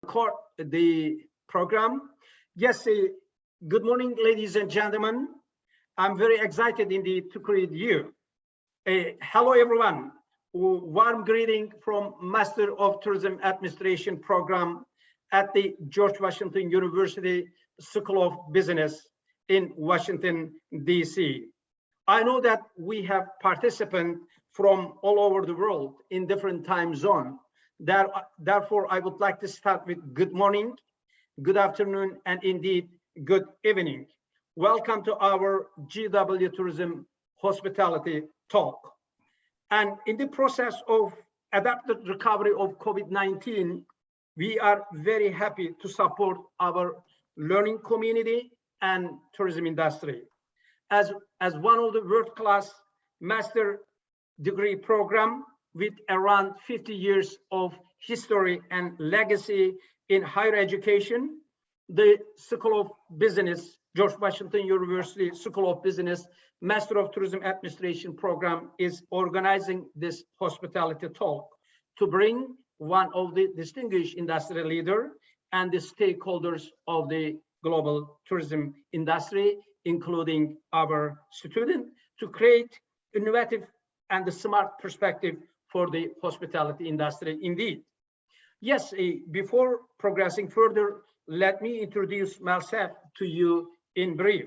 record the program. Yes, good morning, ladies and gentlemen. I'm very excited indeed to greet you. Hello, everyone. Warm greeting from Master of Tourism Administration program at the George Washington University School of Business in Washington, D.C. I know that we have participants from all over the world in different time zones. Therefore, I would like to start with good morning, good afternoon, and indeed good evening. Welcome to our GW Tourism Hospitality Talk. And in the process of adapted recovery of COVID-19, we are very happy to support our learning community and tourism industry. As one of the world-class master degree program with around 50 years of history and legacy in higher education, the School of Business, George Washington University School of Business Master of Tourism Administration program is organizing this hospitality talk to bring one of the distinguished industry leader and the stakeholders of the global tourism industry, including our student, to create innovative and the smart perspective for the hospitality industry indeed. Yes, before progressing further, let me introduce myself to you in brief.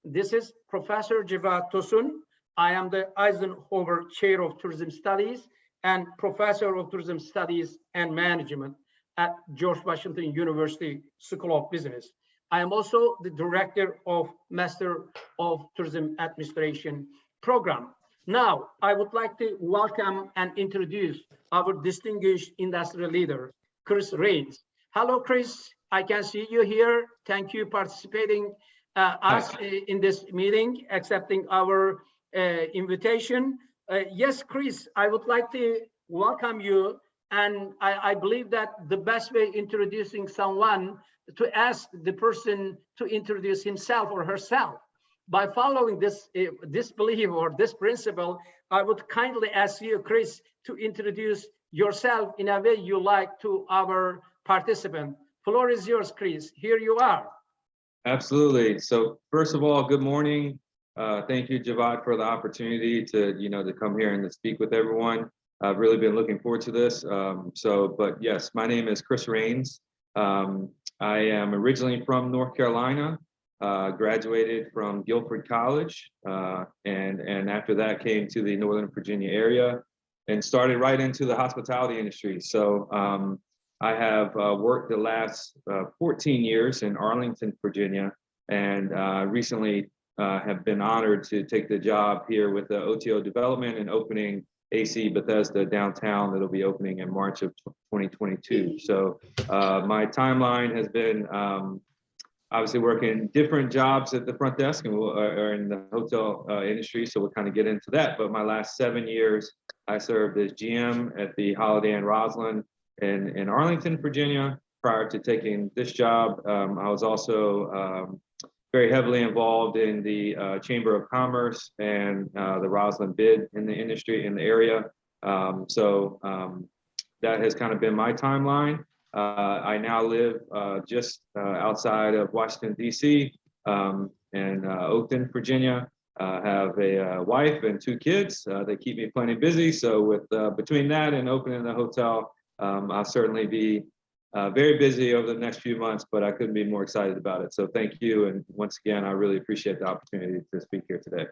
This is Professor Cevat Tosun. I am the Eisenhower Chair of Tourism Studies and Professor of Tourism Studies and Management at George Washington University School of Business. I am also the Director of Master of Tourism Administration program. Now, I would like to welcome and introduce our distinguished industry leader, Chris Rains. Hello, Chris. I can see you here. Thank you for participating us in this meeting, accepting our invitation. Yes, Chris, I would like to welcome you. And I believe that the best way introducing someone to ask the person to introduce himself or herself. By following this belief or this principle, I would kindly ask you, Chris, to introduce yourself in a way you like to our participant. Floor is yours, Chris. Here you are. Absolutely. So first of all, good morning. Thank you, Cevat, for the opportunity to come here and to speak with everyone. I've really been looking forward to this. But yes, my name is Chris Rains. I am originally from North Carolina. Graduated from Guilford College, and after that came to the Northern Virginia area and started right into the hospitality industry. So I have worked the last 14 years in Arlington, Virginia, and recently have been honored to take the job here with the OTO development and opening AC Bethesda downtown that'll be opening in March of 2022. So my timeline has been obviously working different jobs at the front desk and or in the hotel industry, so we'll kind of get into that. But my last 7 years, I served as GM at the Holiday Inn Roslyn in Arlington, Virginia. Prior to taking this job, I was also very heavily involved in the Chamber of Commerce and the Roslyn bid in the industry in the area. That has kind of been my timeline. I now live just outside of Washington, D.C. In Oakton, Virginia. Have a wife and 2 kids. They keep me plenty busy. So with between that and opening the hotel, I'll certainly be very busy over the next few months, but I couldn't be more excited about it. So thank you. And once again, I really appreciate the opportunity to speak here today.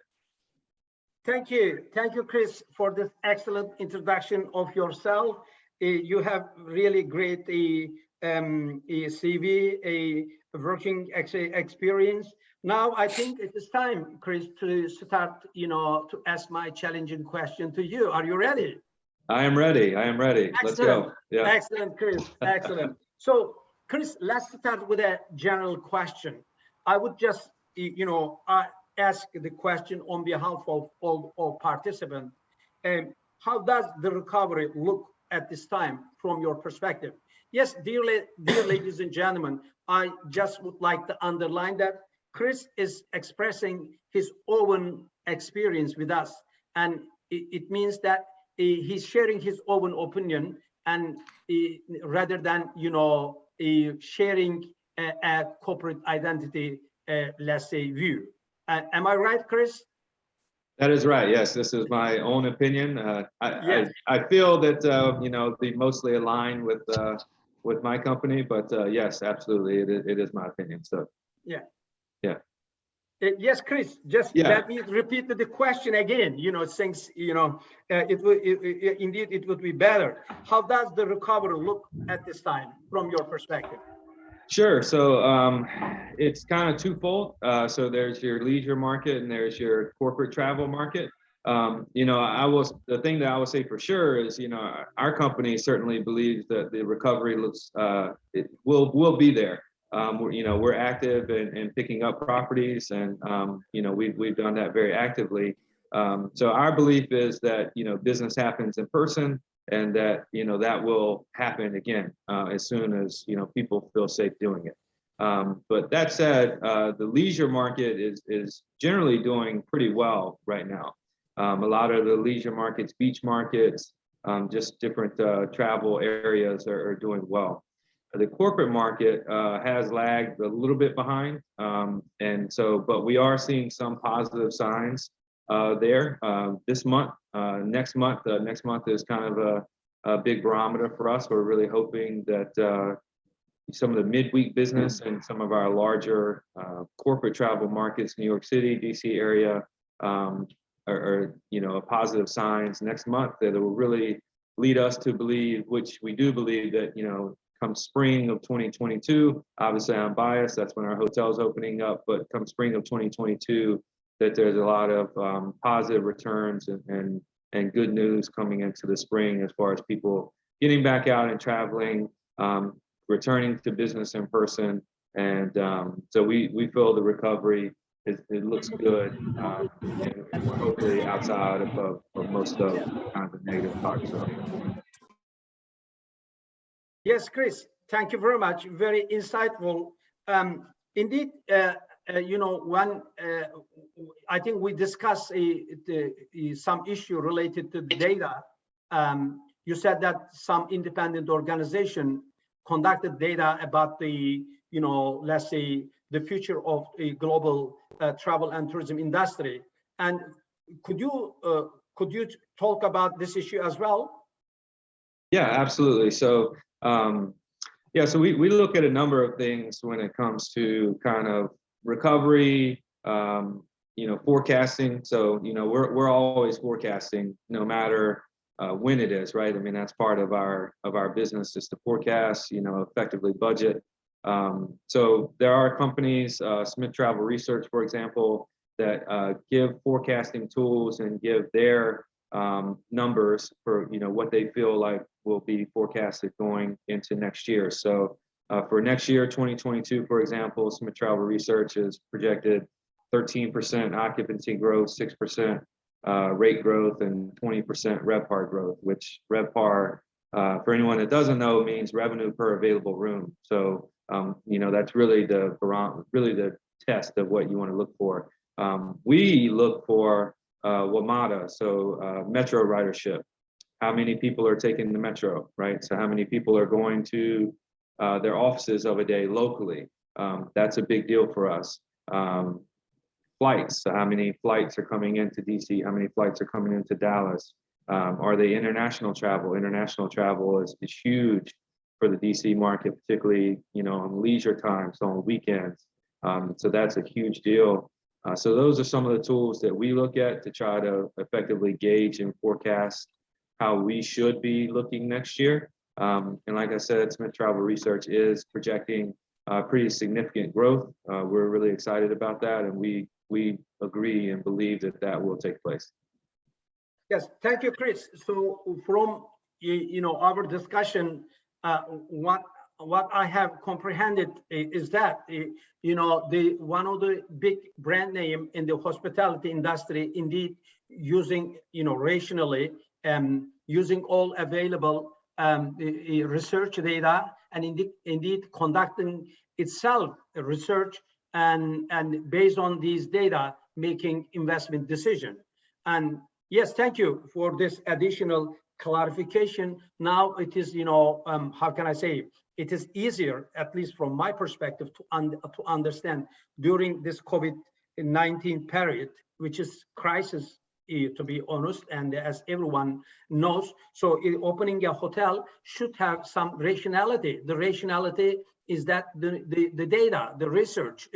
Thank you. Thank you, Chris, for this excellent introduction of yourself. You have really great a CV, a working experience. Now, I think it is time, Chris, to start, to ask my challenging question to you. Are you ready? I am ready. I am ready. Excellent. Let's go. Yeah. Excellent, Chris. Excellent. So, Chris, let's start with a general question. I would just, ask the question on behalf of all participants. How does the recovery look at this time from your perspective? Yes, dear ladies and gentlemen, I just would like to underline that Chris is expressing his own experience with us, and it means that he's sharing his own opinion, and rather than sharing a corporate identity, let's say, view. Am I right, Chris? That is right. Yes, this is my own opinion. I feel that they mostly align with my company, but yes, absolutely, it is my opinion. So yeah. Yes, Chris, just let me repeat the question again, since, indeed it would be better. How does the recovery look at this time from your perspective? Sure. So it's kind of twofold. So there's your leisure market and there's your corporate travel market. The thing that I will say for sure is, our company certainly believes that the recovery it will be there. We're active in picking up properties, and we've done that very actively. So our belief is that business happens in person, and that that will happen again as soon as people feel safe doing it. But that said, the leisure market is generally doing pretty well right now. A lot of the leisure markets, beach markets, just different travel areas are doing well. The corporate market has lagged a little bit behind, but we are seeing some positive signs there this month. Next month is kind of a big barometer for us. We're really hoping that some of the midweek business and some of our larger corporate travel markets, New York City, DC area, are positive signs next month that it will really lead us to believe, which we do believe, that come spring of 2022, obviously I'm biased, that's when our hotel's opening up, but come spring of 2022, that there's a lot of positive returns and good news coming into the spring as far as people getting back out and traveling, returning to business in person. And so we feel the recovery, it looks good, and we're hopefully outside of most of kind of the negative parts of it. Yes, Chris, thank you very much. Very insightful. Indeed, I think we discussed some issue related to data. You said that some independent organization conducted data about the, let's say, the future of a global travel and tourism industry. And could you talk about this issue as well? Yeah, absolutely. So so we look at a number of things when it comes to kind of recovery, forecasting. So we're always forecasting, no matter when it is, right? I mean, that's part of our business, is to forecast, effectively budget. So there are companies, Smith Travel Research, for example, that give forecasting tools and give their numbers for what they feel like will be forecasted going into next year. So for next year, 2022, for example, Smith Travel Research is projected 13% occupancy growth, 6% rate growth, and 20% RevPAR growth, which RevPAR, for anyone that doesn't know, means revenue per available room. So that's really the test of what you want to look for. We look for WMATA, so metro ridership. How many people are taking the metro, right? So how many people are going to their offices of a day locally? That's a big deal for us. Flights, so how many flights are coming into DC? How many flights are coming into Dallas? Are they international travel? International travel is huge for the DC market, particularly on leisure time, so on weekends. So that's a huge deal. So those are some of the tools that we look at to try to effectively gauge and forecast how we should be looking next year. And like I said, Smith Travel Research is projecting pretty significant growth. We're really excited about that, and we agree and believe that will take place. Yes, thank you, Chris. So from our discussion, what I have comprehended is that one of the big brand name in the hospitality industry, indeed using rationally, using all available research data, and indeed conducting itself research, and based on these data making investment decision. And yes, thank you for this additional clarification. Now it is how can I say, it is easier, at least from my perspective, to understand during this COVID-19 period, which is crisis, to be honest, and as everyone knows. So opening a hotel should have some rationality. The rationality is that the data, the research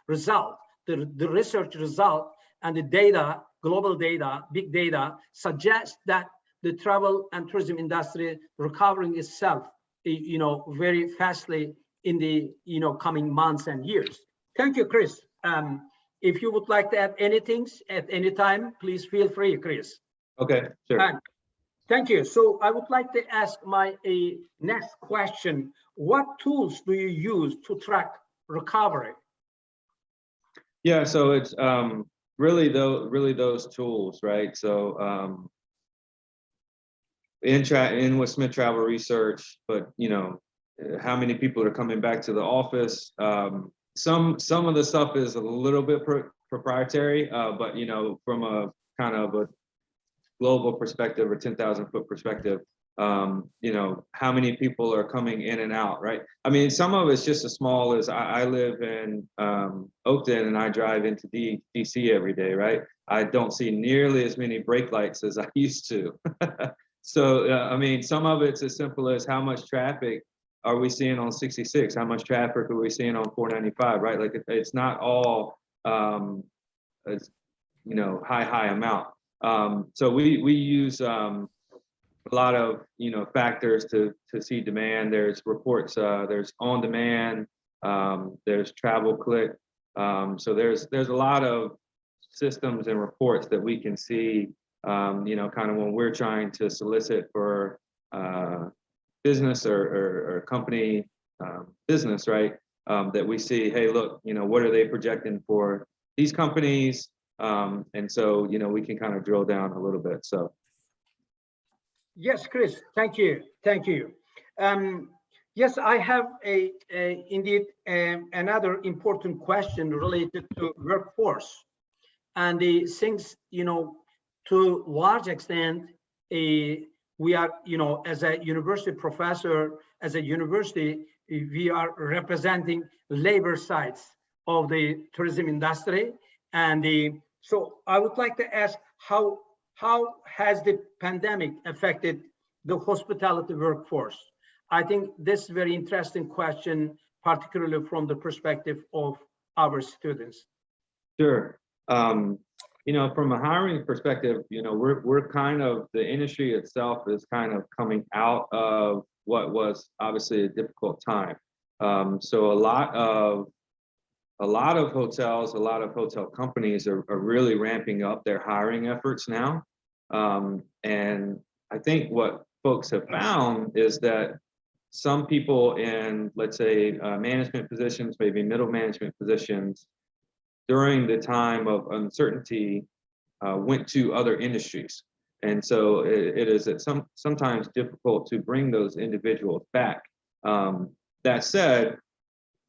result, the research result and the data, global data, big data, suggests that the travel and tourism industry recovering itself, very fastly in the, coming months and years. Thank you, Chris. If you would like to add anything at any time, please feel free, Chris. Okay, sure. Thank you. So I would like to ask my next question. What tools do you use to track recovery? Yeah, so it's really those tools, right? So in with Smith Travel Research, but how many people are coming back to the office? Some of the stuff is a little bit proprietary, but from a kind of a global perspective or 10,000 foot perspective, how many people are coming in and out, right? I mean, some of it's just as small as I live in Oakton and I drive into DC every day, right? I don't see nearly as many brake lights as I used to. So, I mean, some of it's as simple as how much traffic are we seeing on 66? How much traffic are we seeing on 495, right? Like it's not all, it's, high amount. So we use a lot of, factors to see demand. There's reports, there's on demand, there's travel click. So there's a lot of systems and reports that we can see, kind of when we're trying to solicit for business or company business, right? That we see, hey, look, what are they projecting for these companies? And so, we can kind of drill down a little bit. So. Yes, Chris, thank you. Thank you. Yes, I have indeed another important question related to workforce. And since, to large extent, we are, as a university professor, as a university, we are representing labor sides of the tourism industry. And so I would like to ask, how has the pandemic affected the hospitality workforce? I think this is a very interesting question, particularly from the perspective of our students. Sure. From a hiring perspective, we're kind of, the industry itself is kind of coming out of what was obviously a difficult time. So a lot of hotels, a lot of hotel companies are really ramping up their hiring efforts now. And I think what folks have found is that some people in, let's say, management positions, maybe middle management positions, during the time of uncertainty, went to other industries. And so it is sometimes difficult to bring those individuals back. That said,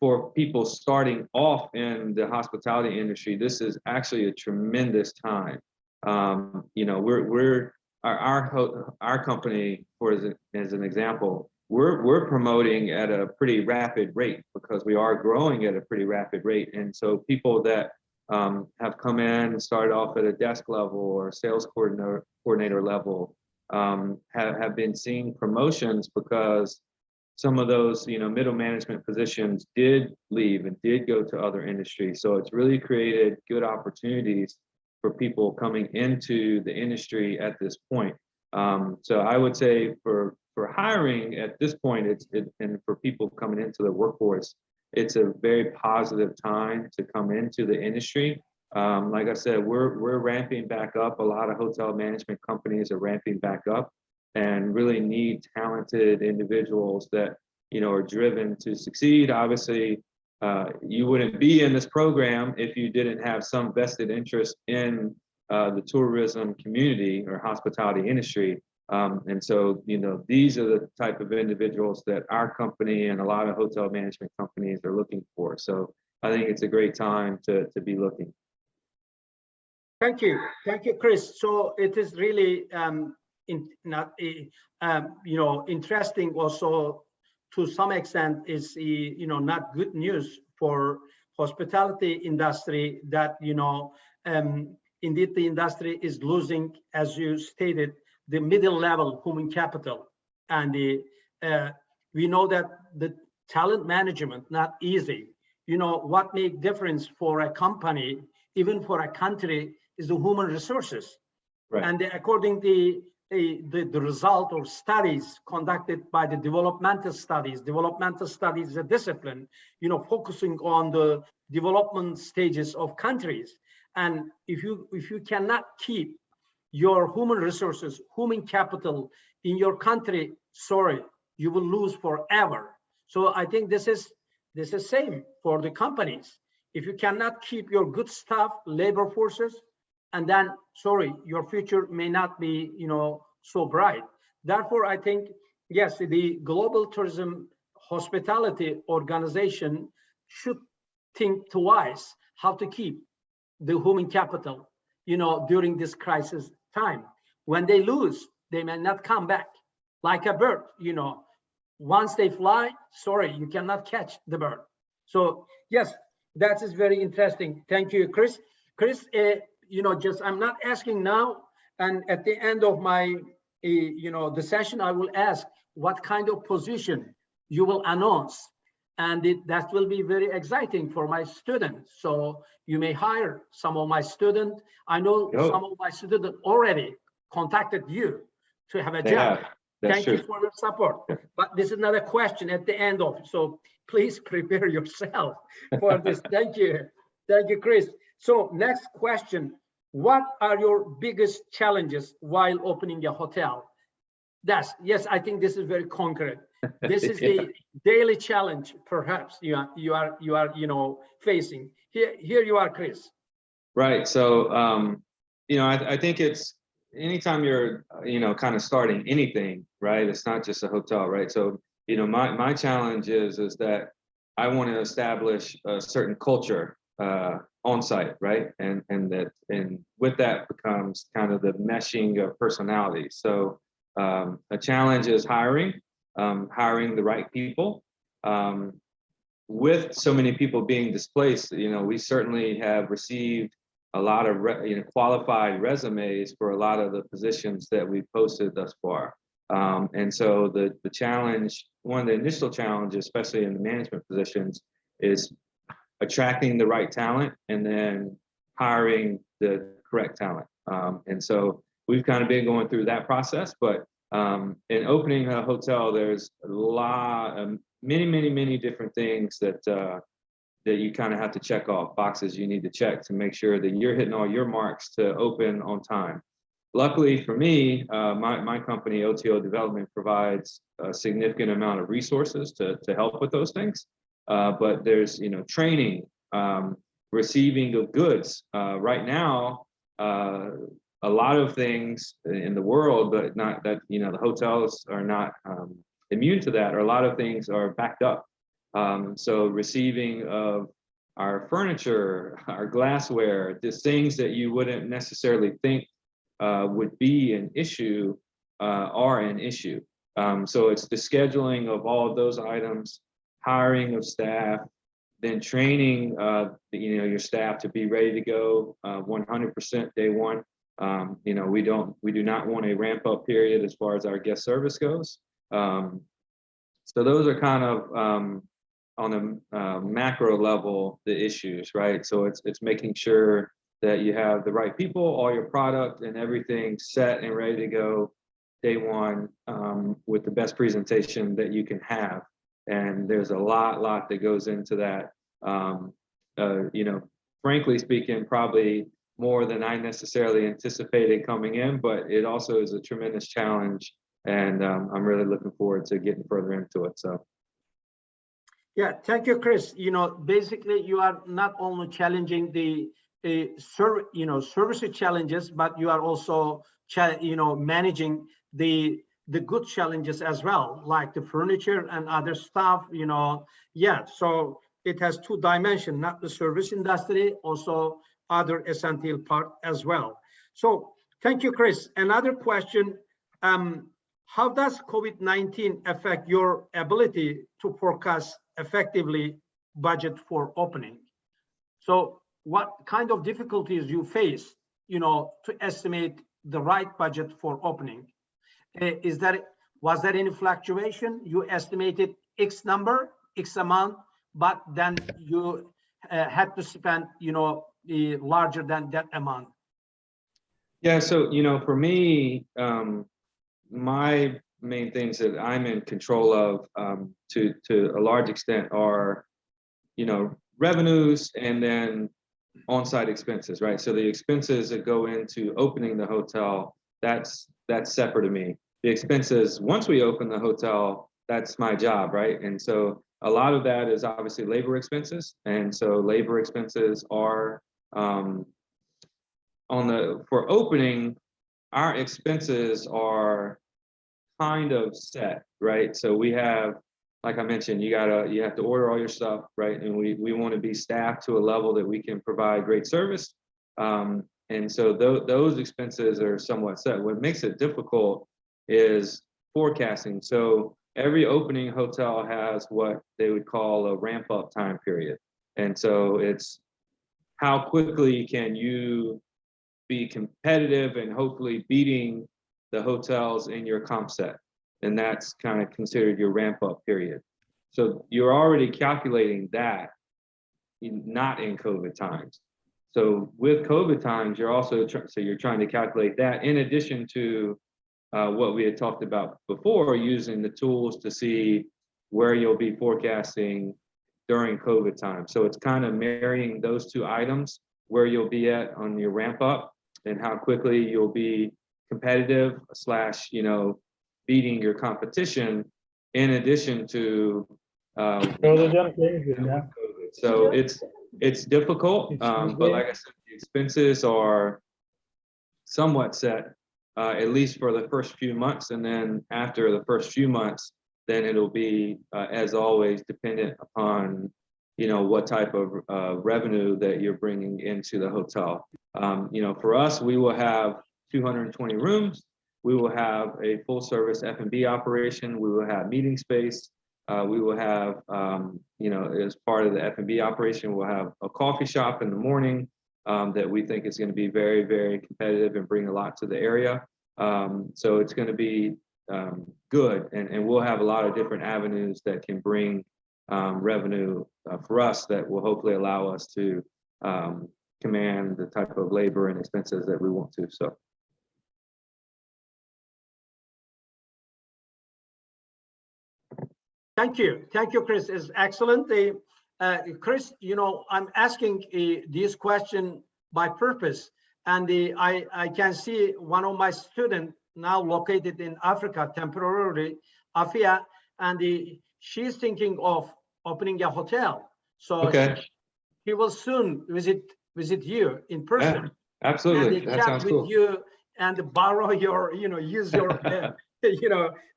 for people starting off in the hospitality industry, this is actually a tremendous time. Our company, as an example, we're promoting at a pretty rapid rate because we are growing at a pretty rapid rate. And so people that have come in and started off at a desk level or sales coordinator level have been seeing promotions because some of those middle management positions did leave and did go to other industries. So it's really created good opportunities for people coming into the industry at this point. So I would say for hiring at this point, and for people coming into the workforce, it's a very positive time to come into the industry. Like I said, we're ramping back up. A lot of hotel management companies are ramping back up and really need talented individuals that are driven to succeed. Obviously, you wouldn't be in this program if you didn't have some vested interest in the tourism community or hospitality industry. And so, these are the type of individuals that our company and a lot of hotel management companies are looking for. So I think it's a great time to be looking. Thank you, Chris. So it is really interesting also to some extent is not good news for hospitality industry, that indeed the industry is losing, as you stated, the middle level human capital. And we know that the talent management not easy. What make difference for a company, even for a country, is the human resources. Right. And according to the result of studies conducted by the developmental studies is a discipline, focusing on the development stages of countries. And if you cannot keep your human resources, human capital in your country, sorry, you will lose forever. So I think this is same for the companies. If you cannot keep your good staff, labor forces, and then sorry, your future may not be so bright. Therefore, I think yes, the global tourism hospitality organization should think twice how to keep the human capital during this crisis time. When they lose, they may not come back. Like a bird, once they fly, sorry, you cannot catch the bird. So yes, that is very interesting. Thank you, Chris. Chris, I'm not asking now, and at the end of my the session, I will ask what kind of position you will announce, and that will be very exciting for my students. So you may hire some of my students. I know some of my students already contacted you to have a job. Thank you for your support. But this is not a question at the end of, so please prepare yourself for this. Thank you, Chris. So next question, what are your biggest challenges while opening a hotel? Yes, I think this is very concrete. This is the daily challenge, perhaps you are facing. Here you are, Chris. Right. So I think it's anytime you're kind of starting anything, right? It's not just a hotel, right? So my challenge is that I want to establish a certain culture on site, right? And with that becomes kind of the meshing of personalities. So a challenge is hiring the right people. With so many people being displaced, we certainly have received a lot of qualified resumes for a lot of the positions that we've posted thus far. And so the challenge, one of the initial challenges, especially in the management positions, is attracting the right talent and then hiring the correct talent. And so we've kind of been going through that process, but in opening a hotel, there's a lot of many different things that you kind of have to check off, boxes you need to check to make sure that you're hitting all your marks to open on time. Luckily for me, my company, OTO Development, provides a significant amount of resources to help with those things. But there's, training, receiving of goods. Right now, a lot of things in the world, but not that, the hotels are not immune to that, or a lot of things are backed up. So receiving of our furniture, our glassware, just things that you wouldn't necessarily think would be an issue are an issue. So it's the scheduling of all of those items, hiring of staff, then training your staff to be ready to go 100% day one. We do not want a ramp up period as far as our guest service goes. So those are kind of on a macro level, the issues, right? So it's making sure that you have the right people, all your product and everything set and ready to go day one with the best presentation that you can have. And there's a lot that goes into that. Frankly speaking, probably more than I necessarily anticipated coming in, but it also is a tremendous challenge. And I'm really looking forward to getting further into it. So. Yeah, thank you, Chris. Basically, you are not only challenging the service challenges, but you are also managing the good challenges as well, like the furniture and other stuff. Yeah. So it has two dimensions, not the service industry, also other essential part as well. So thank you, Chris. Another question. how does COVID-19 affect your ability to forecast effectively budget for opening? So what kind of difficulties you face, to estimate the right budget for opening? Was there any fluctuation? You estimated X number, X amount, but then you had to spend, larger than that amount. Yeah, so for me, my main things that I'm in control of to a large extent are, revenues and then on-site expenses, right? So the expenses that go into opening the hotel, that's separate to me. The expenses once we open the hotel, that's my job, right? And so a lot of that is obviously labor expenses, and so labor expenses are for opening, our expenses are kind of set, right? So we have, like I mentioned, you have to order all your stuff, right? And we want to be staffed to a level that we can provide great service. And so those expenses are somewhat set. What makes it difficult is forecasting. So every opening hotel has what they would call a ramp up time period. And so it's how quickly can you be competitive and hopefully beating the hotels in your comp set. And that's kind of considered your ramp up period. So you're already calculating that, not in COVID times. So with COVID times, you're also you're trying to calculate that in addition to what we had talked about before, using the tools to see where you'll be forecasting during COVID time. So it's kind of marrying those two items, where you'll be at on your ramp up and how quickly you'll be competitive / beating your competition, in addition to COVID. So it's difficult, but like I said, the expenses are somewhat set, at least for the first few months, and then after the first few months, then it'll be, as always, dependent upon what type of revenue that you're bringing into the hotel. For us, we will have 220 rooms. We will have a full service F&B operation. We will have meeting space. We will have, as part of the F&B operation, we'll have a coffee shop in the morning that we think is going to be very, very competitive and bring a lot to the area. So it's going to be good, and we'll have a lot of different avenues that can bring revenue for us that will hopefully allow us to command the type of labor and expenses that we want to. So. Thank you, Chris. It's excellent. Chris, I'm asking this question by purpose, and I can see one of my students now located in Africa temporarily, Afia, and she's thinking of opening a hotel. So he will soon visit you in person. Yeah, absolutely, and that chat sounds with cool. you and borrow your, use your,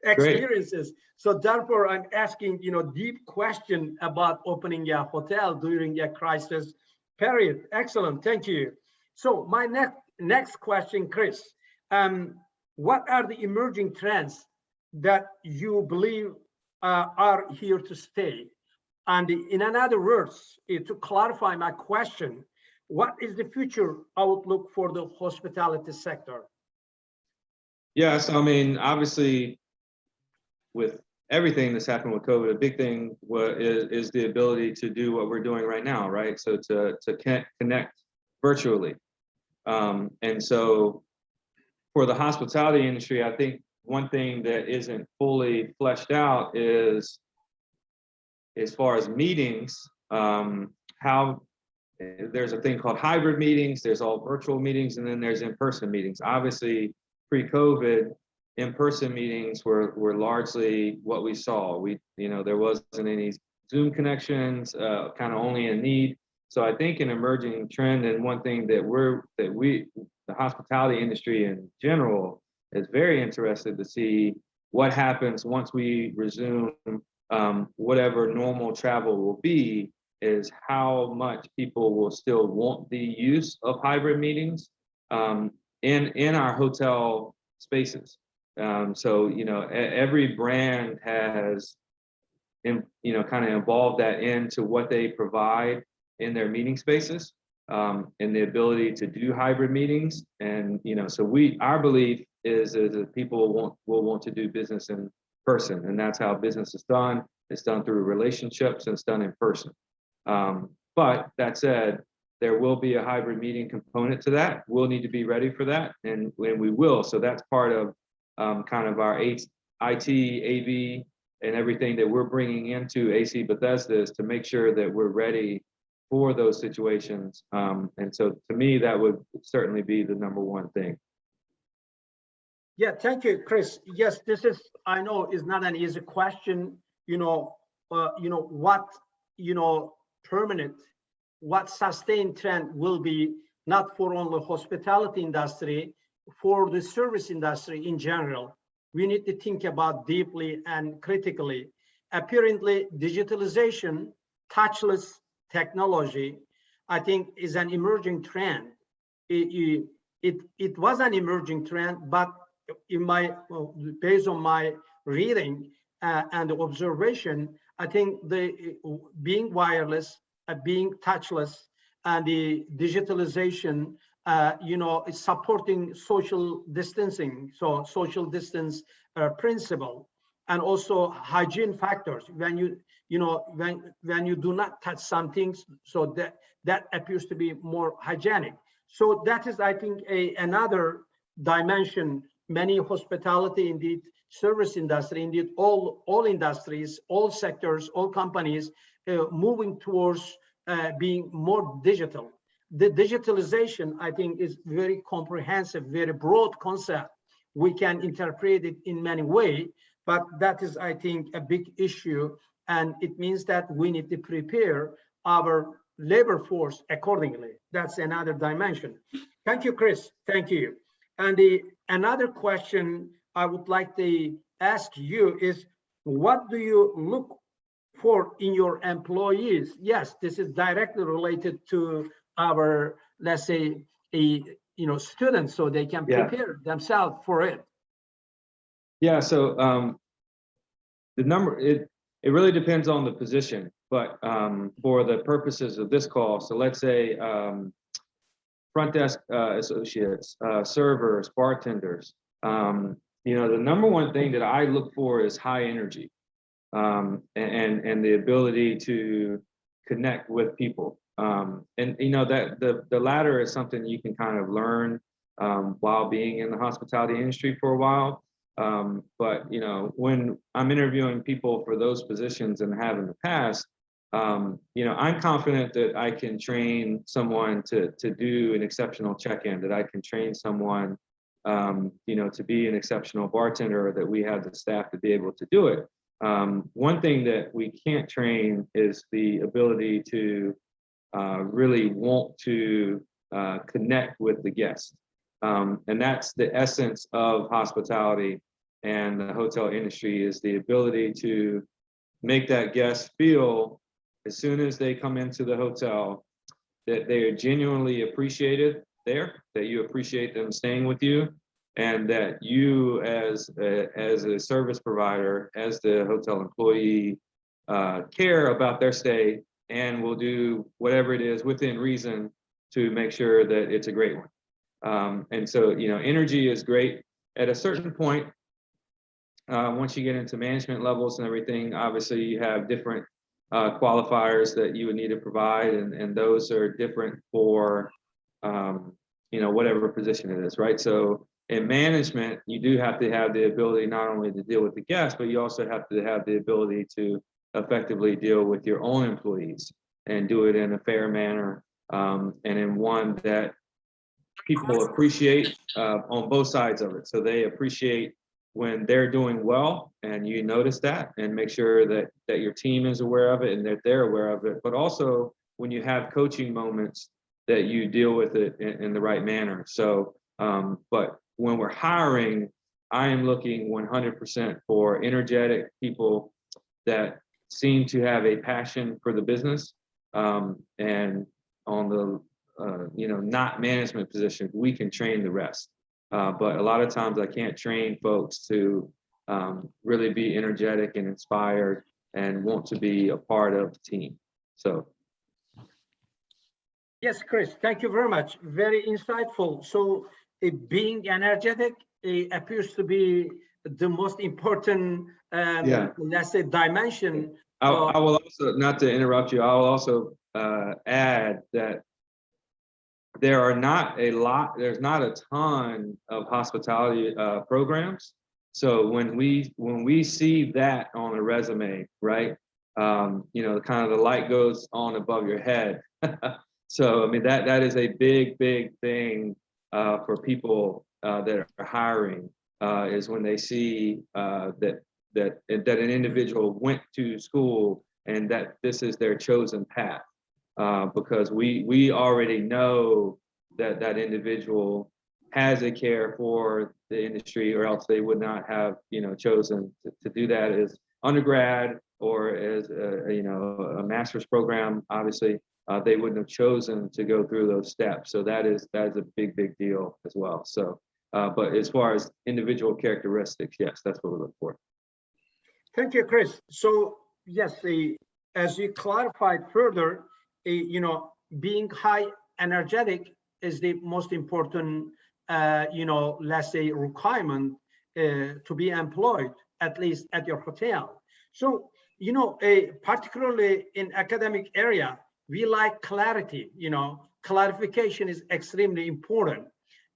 experiences. Great. So therefore, I'm asking, deep question about opening a hotel during a crisis period. Excellent, thank you. So my next question, Chris, what are the emerging trends that you believe are here to stay? And in other words, to clarify my question, what is the future outlook for the hospitality sector? Yes, I mean, obviously, with everything that's happened with COVID, a big thing is the ability to do what we're doing right now, right? So to connect virtually. And so for the hospitality industry, I think one thing that isn't fully fleshed out is, as far as meetings, how there's a thing called hybrid meetings, there's all virtual meetings, and then there's in-person meetings. Obviously, pre-COVID, in-person meetings were largely what we saw. There wasn't any Zoom connections, kind of only a need. So I think an emerging trend, and one thing that the hospitality industry in general is very interested to see what happens once we resume whatever normal travel will be, is how much people will still want the use of hybrid meetings in our hotel spaces. So, every brand has, kind of involved that into what they provide in their meeting spaces, and the ability to do hybrid meetings. And, so our belief is that people will want to do business in person, and that's how business is done. It's done through relationships, and it's done in person. But that said, there will be a hybrid meeting component to that. We'll need to be ready for that, and we will. So that's part of kind of our IT, AV, and everything that we're bringing into AC Bethesda, is to make sure that we're ready for those situations. And so to me, that would certainly be the number one thing. Yeah, thank you, Chris. Yes, this is, I know, is not an easy question. What permanent, what sustained trend will be, not for only hospitality industry, for the service industry in general. We need to think about deeply and critically. Apparently, digitalization, touchless technology, I think, is an emerging trend. It was an emerging trend, but based on my reading and observation, I think being wireless, being touchless, and the digitalization, is supporting social distancing, so social distance principle, and also hygiene factors. When you do not touch some things, so that appears to be more hygienic. So that is, I think, another dimension. Many hospitality, indeed, service industry, indeed, all industries, all sectors, all companies moving towards being more digital. The digitalization, I think, is very comprehensive, very broad concept. We can interpret it in many ways, but that is, I think, a big issue. And it means that we need to prepare our labor force accordingly. That's another dimension. Thank you, Chris. Thank you. And another question I would like to ask you is, what do you look for in your employees? Yes, this is directly related to our, let's say, students, so they can prepare themselves for it. Yeah, so the number, it really depends on the position, but for the purposes of this call, so let's say front desk associates, servers, bartenders, the number one thing that I look for is high energy, and the ability to connect with people. And that the latter is something you can kind of learn while being in the hospitality industry for a while. But when I'm interviewing people for those positions and have in the past, I'm confident that I can train someone to do an exceptional check-in, that I can train someone to be an exceptional bartender, that we have the staff to be able to do it. One thing that we can't train is the ability to really want to connect with the guest. And that's the essence of hospitality and the hotel industry, is the ability to make that guest feel, as soon as they come into the hotel, that they are genuinely appreciated there, that you appreciate them staying with you, and that you as a service provider, as the hotel employee, care about their stay and will do whatever it is within reason to make sure that it's a great one. And so, energy is great. At a certain point, once you get into management levels and everything, obviously you have different qualifiers that you would need to provide, and those are different for whatever position it is, right? So in management, you do have to have the ability not only to deal with the guests, but you also have to have the ability to effectively deal with your own employees and do it in a fair manner, and in one that people appreciate on both sides of it. So they appreciate when they're doing well, and you notice that, and make sure that your team is aware of it and that they're aware of it. But also when you have coaching moments, that you deal with it in the right manner. So, but when we're hiring, I am looking 100% for energetic people that seem to have a passion for the business, and on the not management position, we can train the rest. But a lot of times I can't train folks to really be energetic and inspired and want to be a part of the team. So. Yes, Chris, thank you very much. Very insightful. So being energetic appears to be the most important, let's say, dimension. I will also, not to interrupt you, I will also add that there's not a ton of hospitality programs. So when we see that on a resume, right, you know, kind of the light goes on above your head. So, I mean, that is a big thing for people that are hiring, is when they see that an individual went to school and that this is their chosen path, because we already know that individual has a care for the industry, or else they would not have, you know, chosen to do that as undergrad or as a master's program. Obviously, they wouldn't have chosen to go through those steps. So that is a big deal as well. So, but as far as individual characteristics, yes, that's what we look for. Thank you, Chris. So yes, as you clarified further, you know, being high energetic is the most important, you know, let's say, requirement to be employed, at least at your hotel. So, you know, particularly in academic area, we like clarity. You know, clarification is extremely important.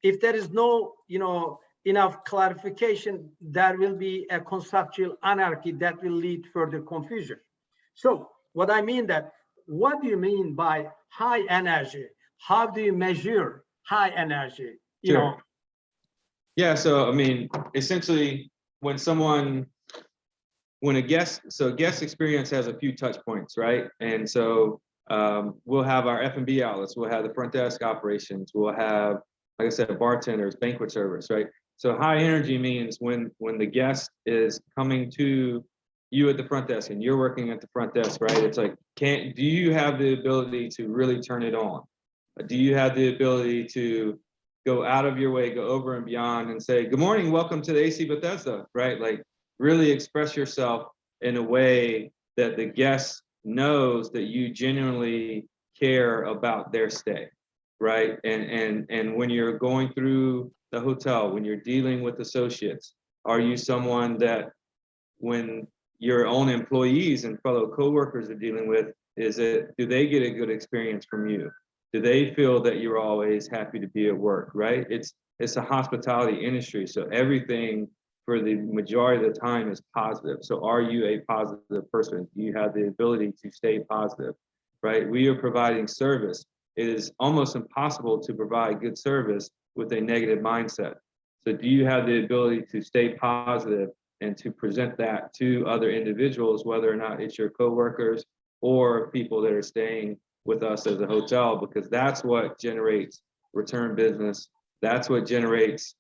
If there is no, you know, enough clarification, there will be a conceptual anarchy that will lead further confusion. So what I mean that, what do you mean by high energy? How do you measure high energy? You know? Yeah, so I mean, essentially, when a guest experience has a few touch points, right? And so we'll have our F&B outlets, we'll have the front desk operations, we'll have, like I said, bartenders, banquet service, right? So high energy means when the guest is coming to you at the front desk and you're working at the front desk, right? It's like, do you have the ability to really turn it on? Do you have the ability to go out of your way, go over and beyond and say, good morning, welcome to the AC Bethesda, right? Like really express yourself in a way that the guest knows that you genuinely care about their stay, right? And when you're going through the hotel, when you're dealing with associates, are you someone that when your own employees and fellow coworkers are dealing with, do they get a good experience from you? Do they feel that you're always happy to be at work, right? It's a hospitality industry, so everything for the majority of the time is positive. So are you a positive person? Do you have the ability to stay positive, right? We are providing service. It is almost impossible to provide good service with a negative mindset. So do you have the ability to stay positive and to present that to other individuals, whether or not it's your coworkers or people that are staying with us as a hotel, because that's what generates return business. That's what generates,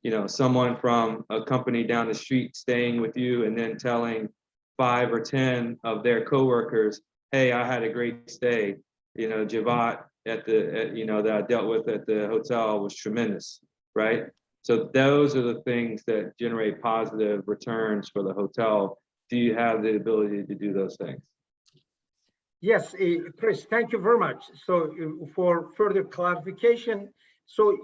you know, someone from a company down the street staying with you and then telling 5 or 10 of their coworkers, hey, I had a great stay. You know, Cevat that I dealt with at the hotel was tremendous, right? So those are the things that generate positive returns for the hotel. Do you have the ability to do those things? Yes, Chris, thank you very much. So for further clarification, so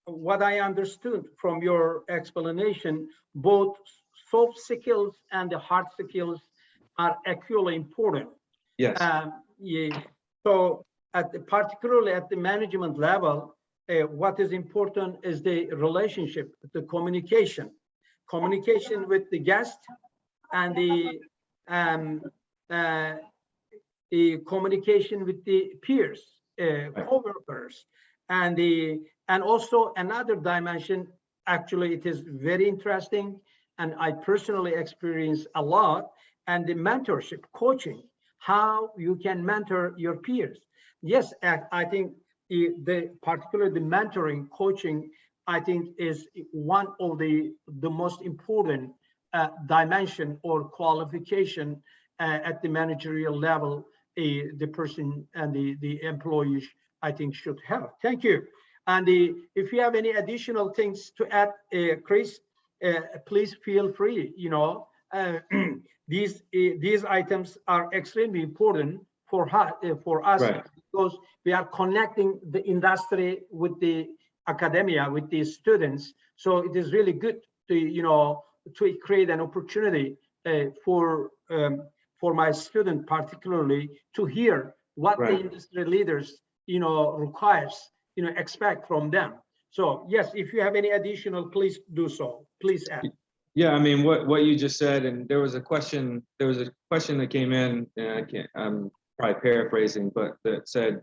what I understood from your explanation, both soft skills and the hard skills are equally important. Yes. Yeah. So particularly at the management level, what is important is the relationship, the communication with the guest, and the communication with the peers, co-workers, and also another dimension. Actually, it is very interesting, and I personally experience a lot. And the mentorship, coaching, how you can mentor your peers. Yes, I think particularly the mentoring, coaching, I think is one of the most important dimension or qualification at the managerial level. The person and the employees, I think, should have. Thank you. And if you have any additional things to add, Chris, please feel free. These items are extremely important for us Right. because we are connecting the industry with the academia, with the students. So it is really good to create an opportunity for my student particularly to hear what the industry leaders requires, expect from them. So yes, if you have any additional, please do so. Please add. Yeah, I mean, what you just said, and there was a question that came in, and I'm probably paraphrasing, but that said,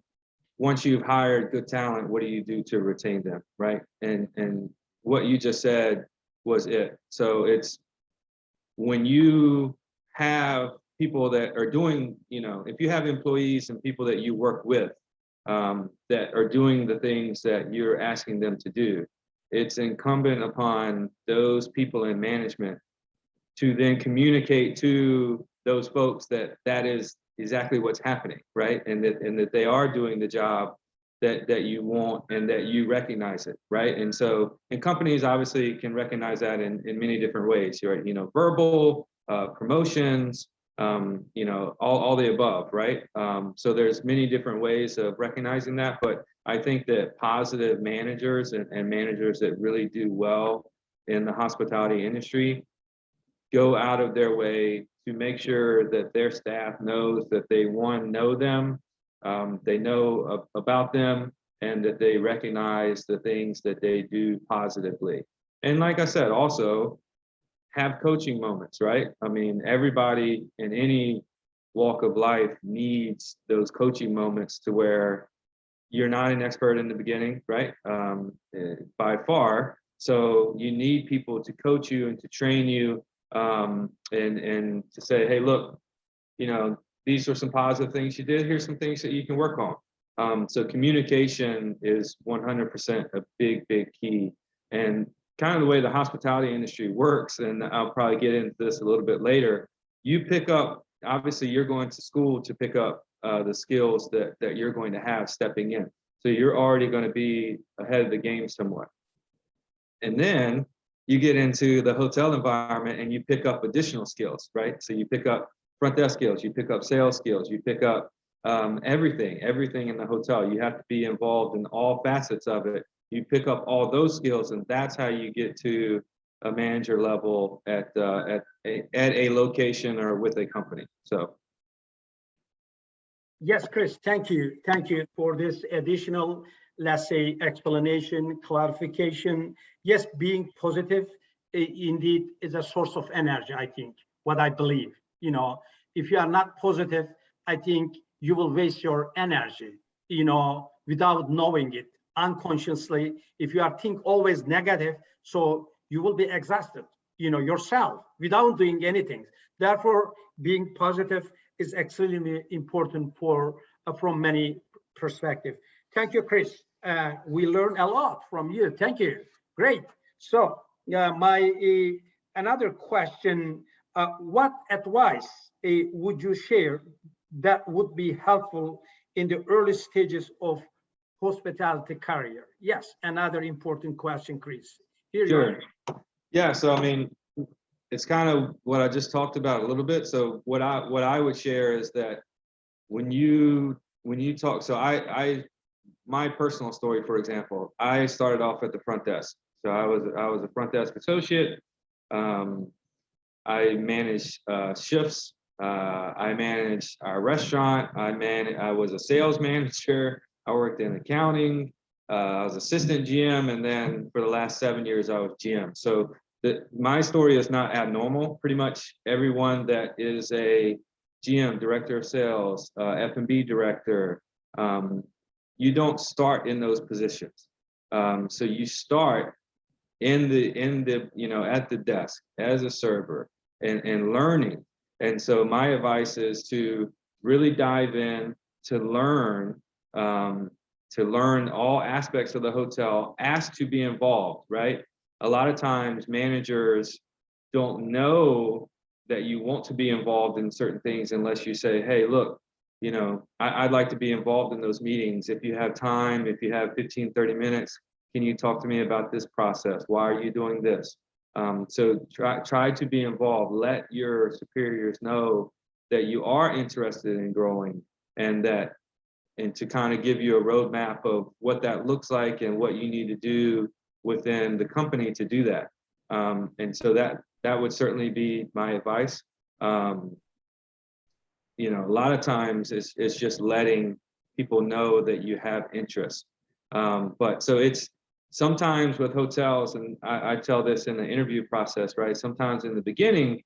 once you've hired good talent, what do you do to retain them, right? And what you just said was it. So it's when you have people that are doing, if you have employees and people that you work with that are doing the things that you're asking them to do, it's incumbent upon those people in management to then communicate to those folks that is exactly what's happening, right? And that they are doing the job that you want and that you recognize it, right? And so, and companies obviously can recognize that in many different ways, right? Verbal, promotions, all the above, right? So there's many different ways of recognizing that, but I think that positive managers and managers that really do well in the hospitality industry go out of their way to make sure that their staff knows that they, one, know them, they know about them, and that they recognize the things that they do positively. And like I said, also have coaching moments, right? I mean, everybody in any walk of life needs those coaching moments to where you're not an expert in the beginning, right? By far. So you need people to coach you and to train you, and to say, hey, look, these are some positive things you did. Here's some things that you can work on. So communication is 100% a big key. And kind of the way the hospitality industry works, and I'll probably get into this a little bit later, you pick up, obviously you're going to school to pick up the skills that you're going to have stepping in. So you're already going to be ahead of the game somewhat. And then you get into the hotel environment and you pick up additional skills, right? So you pick up front desk skills, you pick up sales skills, you pick up everything in the hotel. You have to be involved in all facets of it. You pick up all those skills, and that's how you get to a manager level at a location or with a company. So. Yes, Chris, thank you. Thank you for this additional, let's say, explanation, clarification. Yes, being positive indeed is a source of energy, I think, what I believe. If you are not positive, I think you will waste your energy, without knowing it unconsciously. If you are always negative, so you will be exhausted, yourself without doing anything. Therefore, being positive is extremely important from many perspectives. Thank you, Chris. We learned a lot from you. Thank you. Great. So another question, what advice would you share that would be helpful in the early stages of hospitality career? Yes, another important question, Chris. Here you are. Yeah, so I mean, it's kind of what I just talked about a little bit. So what I would share is that when you talk, so my personal story, for example, I started off at the front desk. So I was a front desk associate. I managed shifts. I managed our restaurant. I was a sales manager. I worked in accounting. I was assistant GM, and then for the last 7 years, I was GM. So my story is not abnormal. Pretty much everyone that is a GM, director of sales, F&B director, you don't start in those positions. So you start in the at the desk as a server and learning. And so my advice is to really dive in to learn all aspects of the hotel, ask to be involved, right? A lot of times managers don't know that you want to be involved in certain things unless you say, hey, look, I'd like to be involved in those meetings. If you have time, if you have 15, 30 minutes, can you talk to me about this process? Why are you doing this? So try to be involved. Let your superiors know that you are interested in growing, and to kind of give you a roadmap of what that looks like and what you need to do within the company to do that. And so that would certainly be my advice. A lot of times it's just letting people know that you have interest. But so it's sometimes with hotels, and I tell this in the interview process, right? Sometimes in the beginning,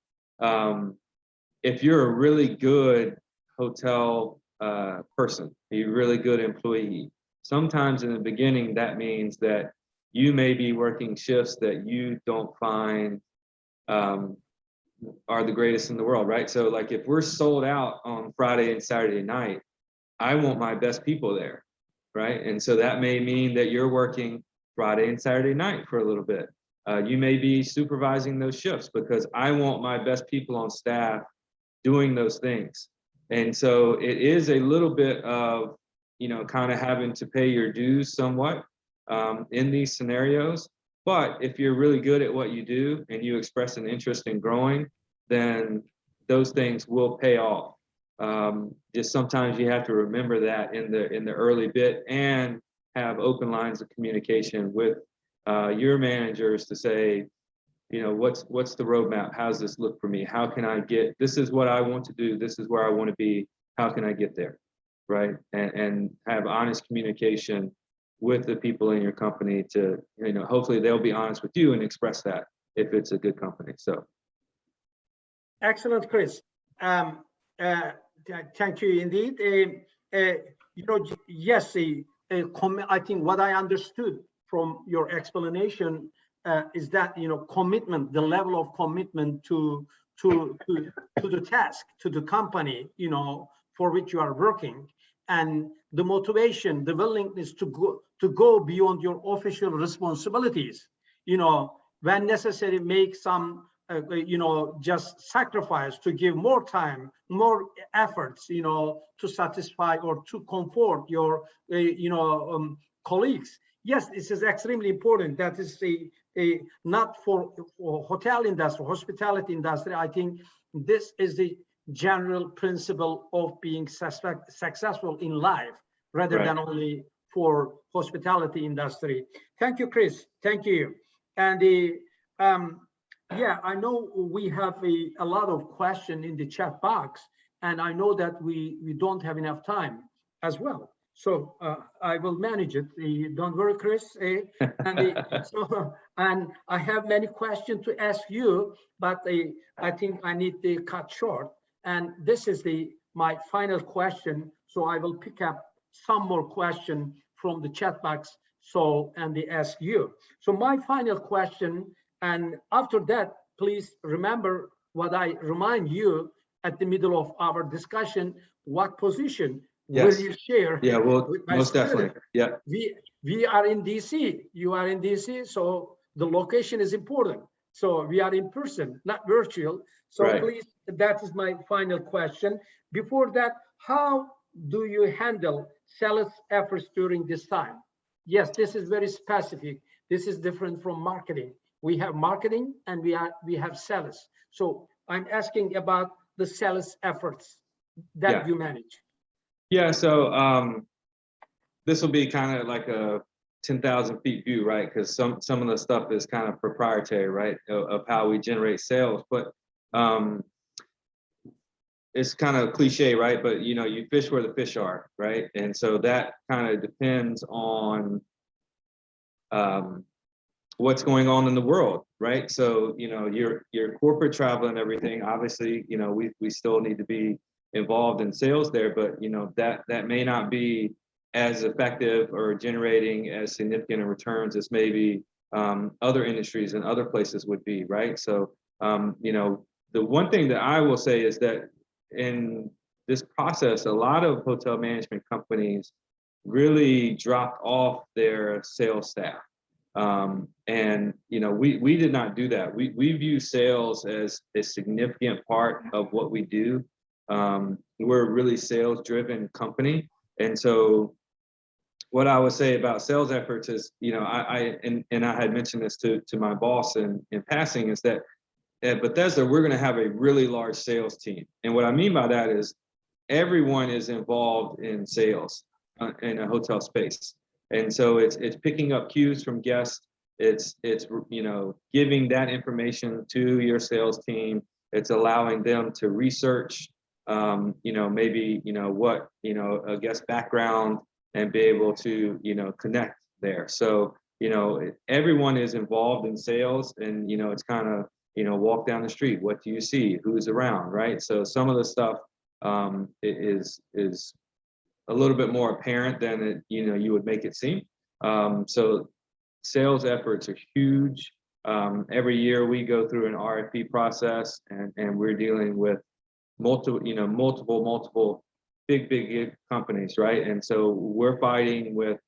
if you're a really good hotel person, you're a really good employee, sometimes in the beginning, that means that you may be working shifts that you don't find are the greatest in the world, right? So like if we're sold out on Friday and Saturday night, I want my best people there, right? And so that may mean that you're working Friday and Saturday night for a little bit. You may be supervising those shifts because I want my best people on staff doing those things. And so it is a little bit of, kind of having to pay your dues somewhat in these scenarios. But if you're really good at what you do and you express an interest in growing, then those things will pay off. Just sometimes you have to remember that in the early bit, and have open lines of communication with your managers to say, what's the roadmap? How's this look for me? How can I get, this is what I want to do. This is where I want to be. How can I get there? Right. And have honest communication with the people in your company to, hopefully they'll be honest with you and express that if it's a good company. So. Excellent, Chris. Thank you indeed. Yes, I think what I understood from your explanation is that commitment, the level of commitment to the task, to the company, for which you are working, and the motivation, the willingness to go beyond your official responsibilities. When necessary, make some just sacrifice to give more time, more efforts, to satisfy or to comfort your, colleagues. Yes, this is extremely important. That is not for hotel industry, hospitality industry. I think this is the general principle of being successful in life, rather Right. than only for hospitality industry. Thank you, Chris. Thank you. And yeah, I know we have a lot of questions in the chat box, and I know that we don't have enough time as well. So I will manage it. Don't worry, Chris. And I have many questions to ask you, but I think I need to cut short. And this is my final question. So I will pick up some more questions from the chat box. And they ask you. So my final question, and after that, please remember what I remind you at the middle of our discussion. What position will you share? Yeah, well, most definitely. Yeah. We are in DC. You are in DC, so the location is important. So we are in person, not virtual. So right. Please, that is my final question. Before that, how do you handle sales efforts during this time? Yes, this is very specific. This is different from marketing. We have marketing and we have sales. So I'm asking about the sales efforts that you manage. Yeah, so this will be kind of like a 10,000 feet view, right? Because some of the stuff is kind of proprietary, right, of how we generate sales. But it's kind of cliche, right? But you fish where the fish are, right? And so that kind of depends on what's going on in the world, right? So your corporate travel and everything. Obviously, we still need to be involved in sales there, but that may not be as effective or generating as significant returns as maybe other industries and other places would be, right? So the one thing that I will say is that in this process, a lot of hotel management companies really dropped off their sales staff. And we did not do that. We view sales as a significant part of what we do. we're a really sales-driven company, and so what I would say about sales efforts is, I had mentioned this to my boss in passing, is that at Bethesda, we're going to have a really large sales team. And what I mean by that is everyone is involved in sales in a hotel space. And so it's picking up cues from guests. It's giving that information to your sales team. It's allowing them to research, maybe, what, a guest background, and be able to, connect there. So, everyone is involved in sales, and, it's kind of, walk down the street. What do you see? Who's around, right? So some of the stuff is a little bit more apparent than it, you would make it seem. So sales efforts are huge. Every year we go through an RFP process, and we're dealing with multiple big companies, right? And so we're fighting with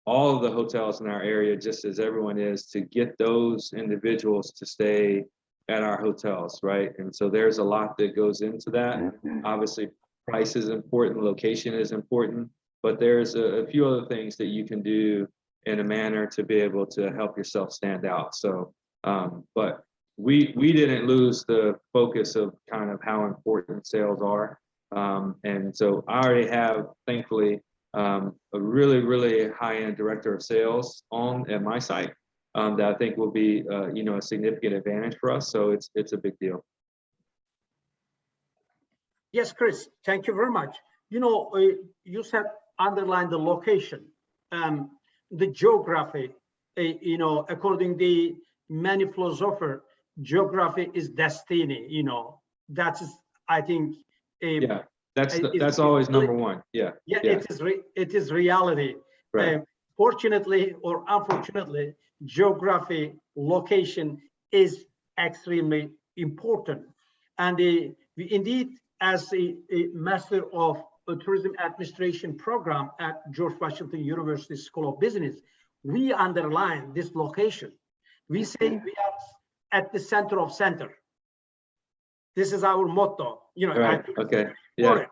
all of the hotels in our area, just as everyone is, to get those individuals to stay at our hotels, right? And so there's a lot that goes into that. Obviously, price is important, location is important, but there's a few other things that you can do in a manner to be able to help yourself stand out. So, but we didn't lose the focus of kind of how important sales are. And so I already have, thankfully, a really high-end director of sales at my site that I think will be a significant advantage for us. So it's a big deal. Yes, Chris, thank you very much. You said underline the location, the geography. According to many philosophers, geography is destiny. That is, I think. Yeah, that's always number one. Yeah. It is reality. Right. Fortunately or unfortunately, geography, location is extremely important. And we indeed, as a Master of Tourism Administration program at George Washington University School of Business, we underline this location. We say we are at the center of center. This is our motto. Right. Okay. Yeah.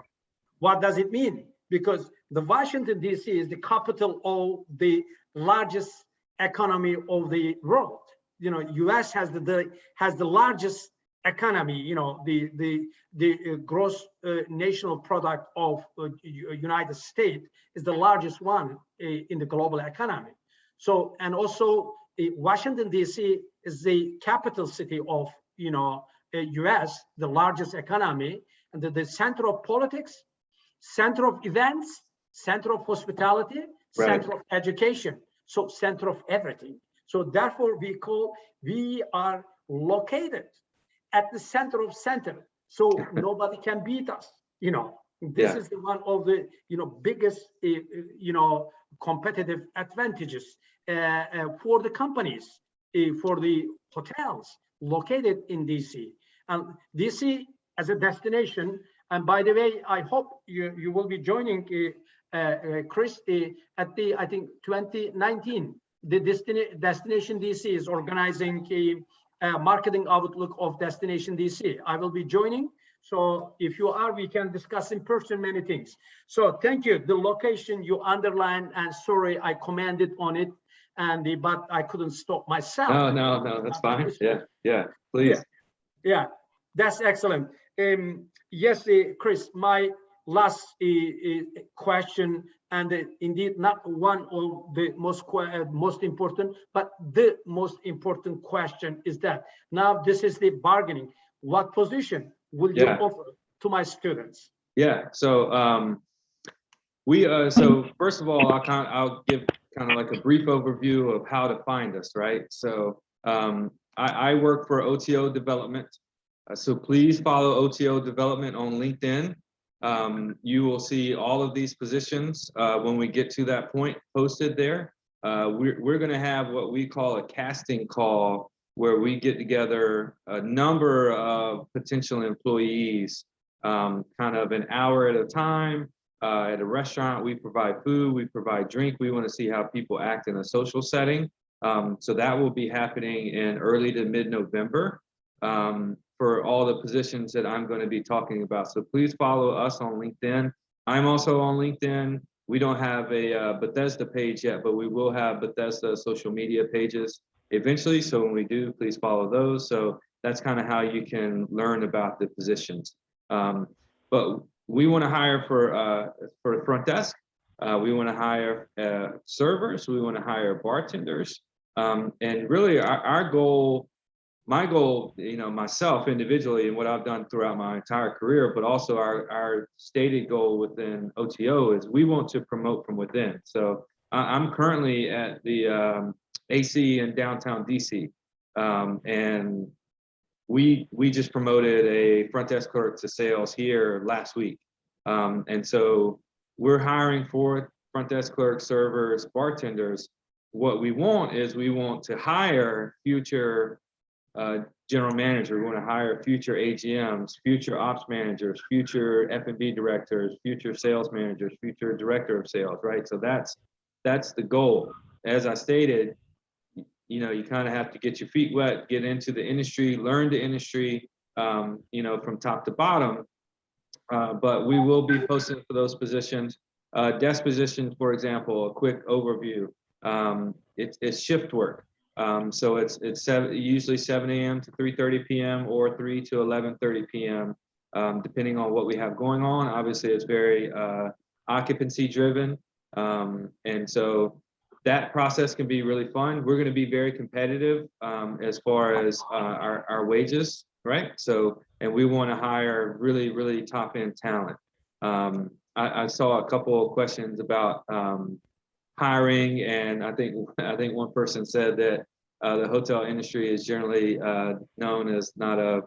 What does it mean? Because the Washington D.C. is the capital of the largest economy of the world. U.S. has the largest economy. The gross national product of United States is the largest one in the global economy. So, and also Washington D.C. is the capital city of U.S., the largest economy, and the center of politics, center of events, center of hospitality, right. Center of education, so center of everything. So therefore we are located at the center of center, so nobody can beat us. This is one of the biggest competitive advantages for the companies, for the hotels located in DC. And DC as a destination, and by the way, I hope you will be joining Chris at the, I think, 2019. The Destination DC is organizing a marketing outlook of Destination DC. I will be joining. So if you are, we can discuss in person many things. So thank you. The location you underlined, and sorry, I commented on it, but I couldn't stop myself. No, that's fine. Yeah, please. Yeah, that's excellent. Yes, Chris, my last question, and indeed not one of the most important, but the most important question is that now this is the bargaining. What position will you offer to my students? Yeah. So so first of all, I'll give kind of like a brief overview of how to find us, right? So I work for OTO Development. So please follow OTO Development on LinkedIn. You will see all of these positions when we get to that point posted there. We're going to have what we call a casting call, where we get together a number of potential employees, kind of an hour at a time. At a restaurant, we provide food, we provide drink. We want to see how people act in a social setting. So that will be happening in early to mid-November. for all the positions that I'm going to be talking about. So please follow us on LinkedIn. I'm also on LinkedIn. We don't have a Bethesda page yet, but we will have Bethesda social media pages eventually. So when we do, please follow those. So that's kind of how you can learn about the positions. But we want to hire for the front desk. We want to hire servers. We want to hire bartenders. And really our goal, my goal, myself individually and what I've done throughout my entire career, but also our stated goal within OTO is we want to promote from within. So I'm currently at the AC in downtown DC. And we just promoted a front desk clerk to sales here last week. And so we're hiring for front desk clerks, servers, bartenders. What we want is we want to hire future general manager. We want to hire future AGMs, future ops managers, future F&B directors, future sales managers, future director of sales, right? So that's the goal. As I stated, you kind of have to get your feet wet, get into the industry, learn the industry, from top to bottom. But we will be posting for those positions. Desk positions, for example, a quick overview. It's shift work. So it's usually 7 a.m. to 3:30 p.m. or 3 to 11:30 p.m. Depending on what we have going on. Obviously, it's very occupancy driven. And so that process can be really fun. We're going to be very competitive as far as our wages, right? So, and we want to hire really, really top end talent. I saw a couple of questions about hiring, and I think one person said that the hotel industry is generally known as not a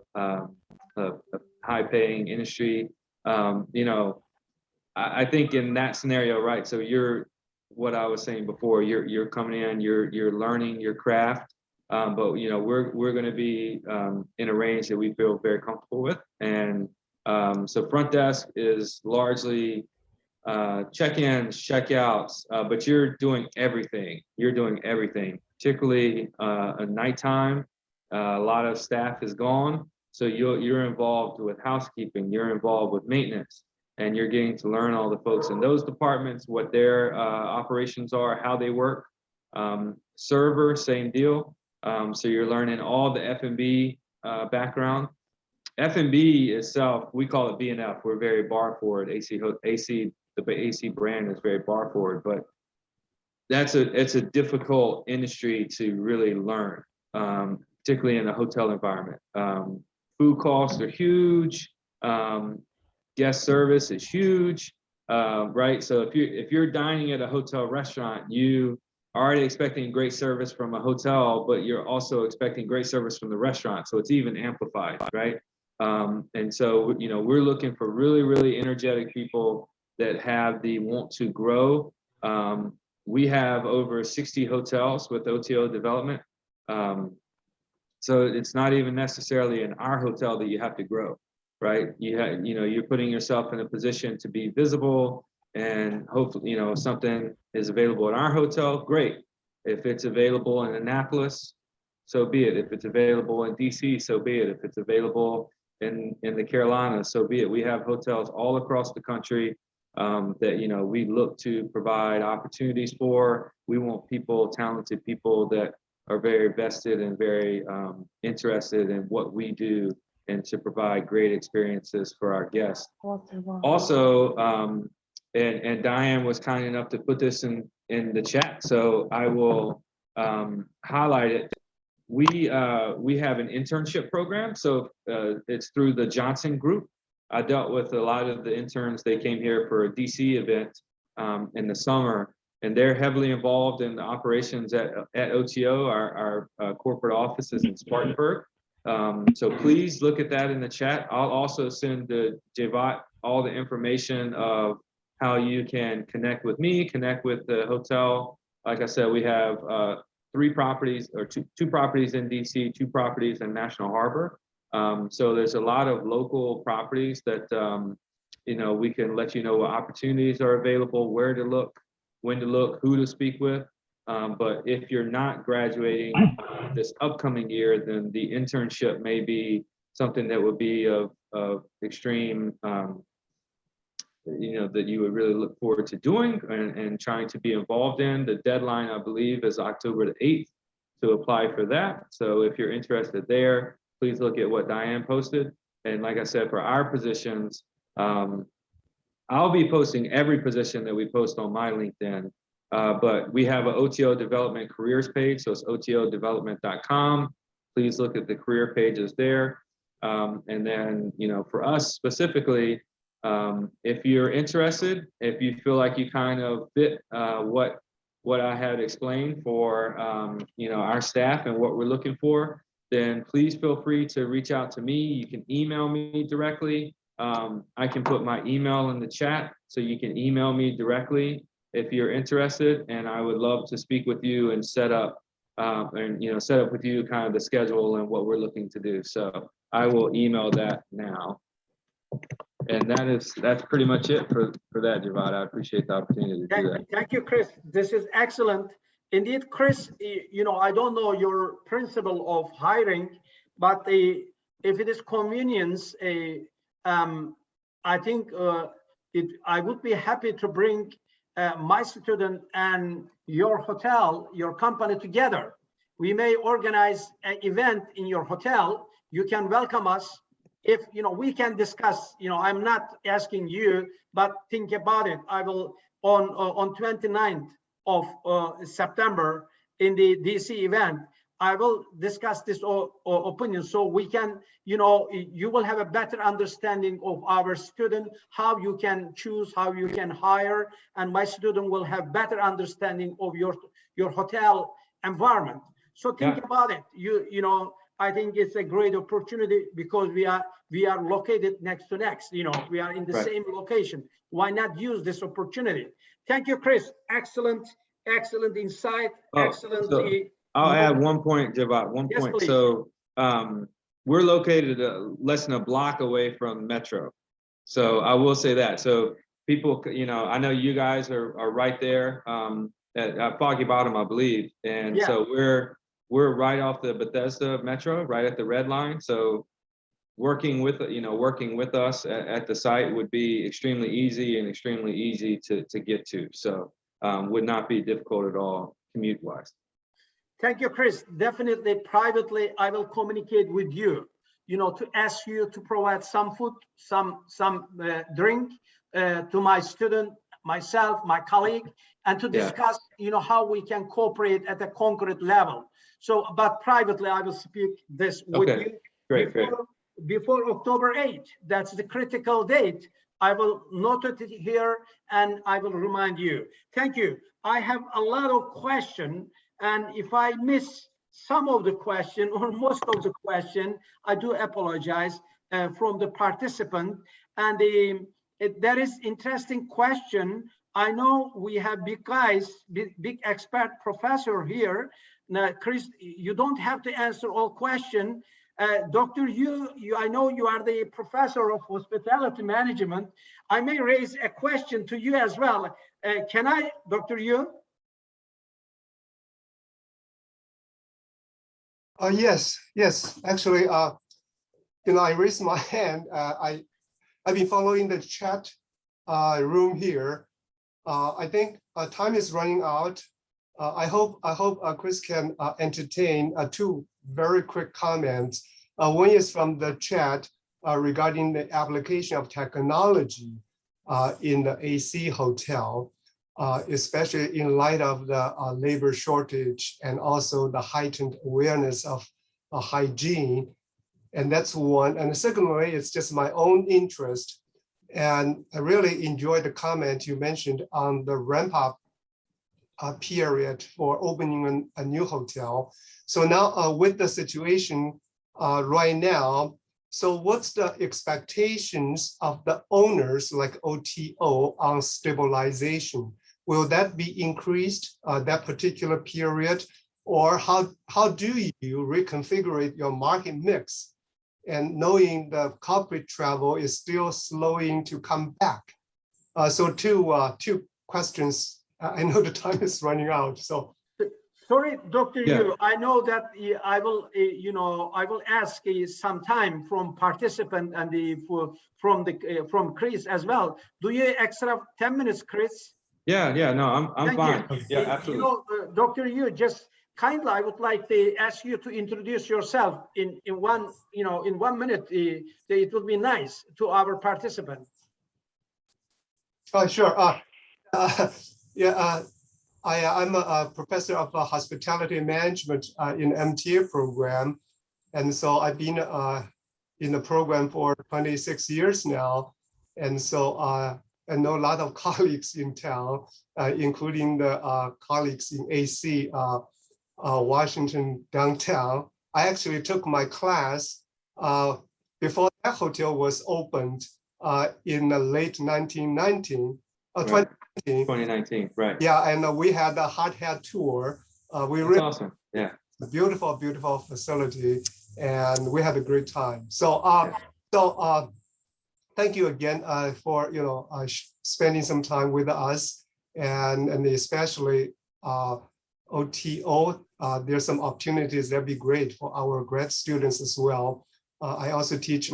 high-paying industry. I think in that scenario, right? So what I was saying before, you're coming in, you're learning your craft, but we're going to be in a range that we feel very comfortable with, and so front desk is largely check-ins, check-outs, but you're doing everything. You're doing everything, particularly at nighttime. A lot of staff is gone, so you're involved with housekeeping. You're involved with maintenance, and you're getting to learn all the folks in those departments, what their operations are, how they work. Server, same deal. So you're learning all the F&B background. F&B itself, we call it B&F. We're very bar forward. The AC brand is very bar forward, but it's a difficult industry to really learn, particularly in a hotel environment. Food costs are huge. Guest service is huge, right? So if you're dining at a hotel restaurant, you are already expecting great service from a hotel, but you're also expecting great service from the restaurant. So it's even amplified, right? And so, we're looking for really, really energetic people that have the want to grow. We have over 60 hotels with OTO development. So it's not even necessarily in our hotel that you have to grow, right? You're putting yourself in a position to be visible, and hopefully, something is available at our hotel, great. If it's available in Annapolis, so be it. If it's available in DC, so be it. If it's available in the Carolinas, so be it. We have hotels all across the country that we look to provide opportunities for. We want talented people that are very vested and very interested in what we do, and to provide great experiences for our guests. Also, and Diane was kind enough to put this in the chat, so I will highlight it. We have an internship program, so it's through the Johnson Group. I dealt with a lot of the interns. They came here for a DC event in the summer, and they're heavily involved in the operations at OTO. Our corporate office is in Spartanburg. So please look at that in the chat. I'll also send to Cevat all the information of how you can connect with me, connect with the hotel. Like I said, we have 3 properties, or two properties in DC, 2 properties in National Harbor. So there's a lot of local properties that we can let you know what opportunities are available, where to look, when to look, who to speak with. But if you're not graduating this upcoming year, then the internship may be something that would be of extreme, that you would really look forward to doing and trying to be involved in. The deadline, I believe, is October the 8th to apply for that. So if you're interested there, please look at what Diane posted. And like I said, for our positions, I'll be posting every position that we post on my LinkedIn, but we have an OTO development careers page. So it's otodevelopment.com. Please look at the career pages there. And then, for us specifically, if you're interested, if you feel like you kind of fit what I had explained for our staff and what we're looking for, then please feel free to reach out to me. You can email me directly. I can put my email in the chat, so you can email me directly if you're interested, and I would love to speak with you and set up with you kind of the schedule and what we're looking to do. So I will email that now. And that's pretty much it for that, Cevat. I appreciate the opportunity to do that. Thank you, Chris. This is excellent. Indeed, Chris, I don't know your principle of hiring, but if it is convenience, I think I would be happy to bring my student and your hotel, your company together. We may organize an event in your hotel. You can welcome us. If we can discuss, I'm not asking you, but think about it. I will on 29th of September in the DC event, I will discuss this opinion, so we can, you will have a better understanding of our student, how you can choose, how you can hire, and my student will have better understanding of your hotel environment. So think about it. I think it's a great opportunity because we are located next to next. We are in the same location. Why not use this opportunity? Thank you, Chris. Excellent insight. Excellent. So I'll add one point, Cevat. One point. Please. So we're located less than a block away from Metro. So I will say that. So people, I know you guys are right there at Foggy Bottom, I believe, and so we're right off the Bethesda Metro, right at the red line. So working with us at the site would be extremely easy to get to. So would not be difficult at all commute wise. Thank you, Chris. Definitely privately, I will communicate with you, to ask you to provide some food, some drink to my student, myself, my colleague, and to discuss, how we can cooperate at a concrete level. So, but privately, I will speak this with you. Great. Before October 8th, that's the critical date. I will note it here and I will remind you. Thank you. I have a lot of questions, and if I miss some of the question or most of the question, I do apologize from the participant. And there is interesting question. I know we have big guys, big expert professor here. Now, Chris, you don't have to answer all questions. Dr. Yu, I know you are the professor of hospitality management. I may raise a question to you as well. Can I, Dr. Yu? Yes. Actually, I raised my hand. I've been following the chat room here. I think time is running out. I hope Chris can entertain two very quick comments. One is from the chat regarding the application of technology in the AC hotel, especially in light of the labor shortage and also the heightened awareness of hygiene. And that's one. And the second way is just my own interest. And I really enjoyed the comment you mentioned on the ramp up period for opening a new hotel. So now with the situation right now, so what's the expectations of the owners like OTO on stabilization? Will that be increased that particular period? Or how do you reconfigure your market mix? And knowing the corporate travel is still slowing to come back. So two questions. I know the time is running out. So Sorry, Dr. Yeah. Yu, I know that I will, I will ask some time from participant and from Chris as well. Do you extra 10 minutes, Chris? Yeah, no, I'm Thank fine. you. Yeah, absolutely. Dr. Yu, just kindly, I would like to ask you to introduce yourself in one, in 1 minute. It would be nice to our participant. Oh, sure. Yeah, I'm a professor of hospitality management in MTA program. And so I've been in the program for 26 years now. And so I know a lot of colleagues in town, including the colleagues in AC, Washington downtown. I actually took my class before that hotel was opened in the late 2019, Right. 2019, right. yeah, and we had a hot hat tour. We That's really awesome. Yeah. beautiful, beautiful facility, and we had a great time. So, thank you again for spending some time with us, and especially OTO. There's some opportunities that'd be great for our grad students as well. I also teach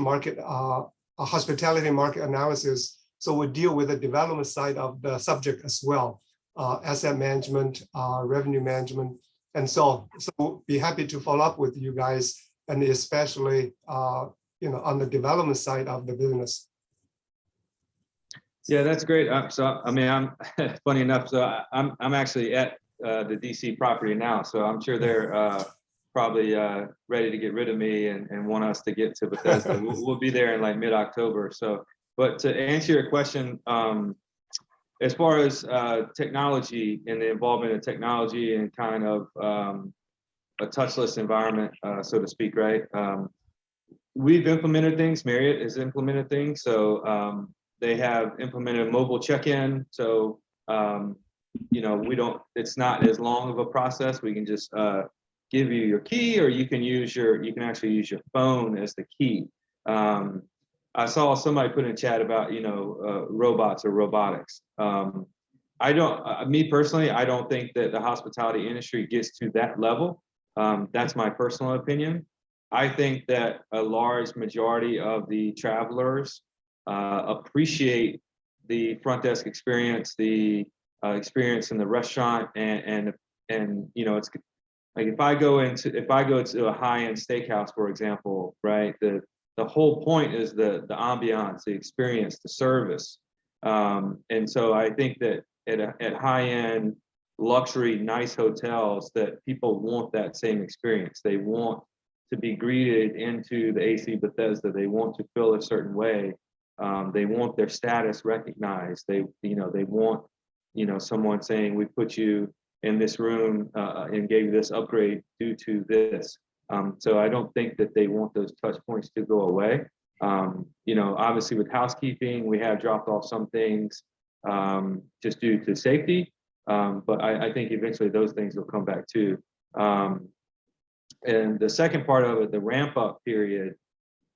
hospitality market analysis. So we deal with the development side of the subject as well, asset management, revenue management. And so be happy to follow up with you guys, and especially on the development side of the business. Yeah, that's great. So, I mean, I'm funny enough. So I'm actually at the DC property now. So I'm sure they're probably ready to get rid of me and want us to get to Bethesda. We'll be there in like mid-October. So, but to answer your question, as far as technology and the involvement of technology and kind of a touchless environment, so to speak, right? We've implemented things. Marriott has implemented things. So they have implemented mobile check-in. So it's not as long of a process. We can just give you your key, or you can actually use your phone as the key. I saw somebody put in chat about, robots or robotics. Me personally, I don't think that the hospitality industry gets to that level. That's my personal opinion. I think that a large majority of the travelers appreciate the front desk experience, the experience in the restaurant, and it's like if I go to a high-end steakhouse, for example, right? The whole point is the ambiance, the experience, the service. And so I think that at high-end luxury, nice hotels, that people want that same experience. They want to be greeted into the AC Bethesda. They want to feel a certain way. They want their status recognized. They want, someone saying, we put you in this room and gave you this upgrade due to this. So I don't think that they want those touch points to go away. Obviously with housekeeping, we have dropped off some things just due to safety. But I think eventually those things will come back too. And the second part of it, the ramp up period,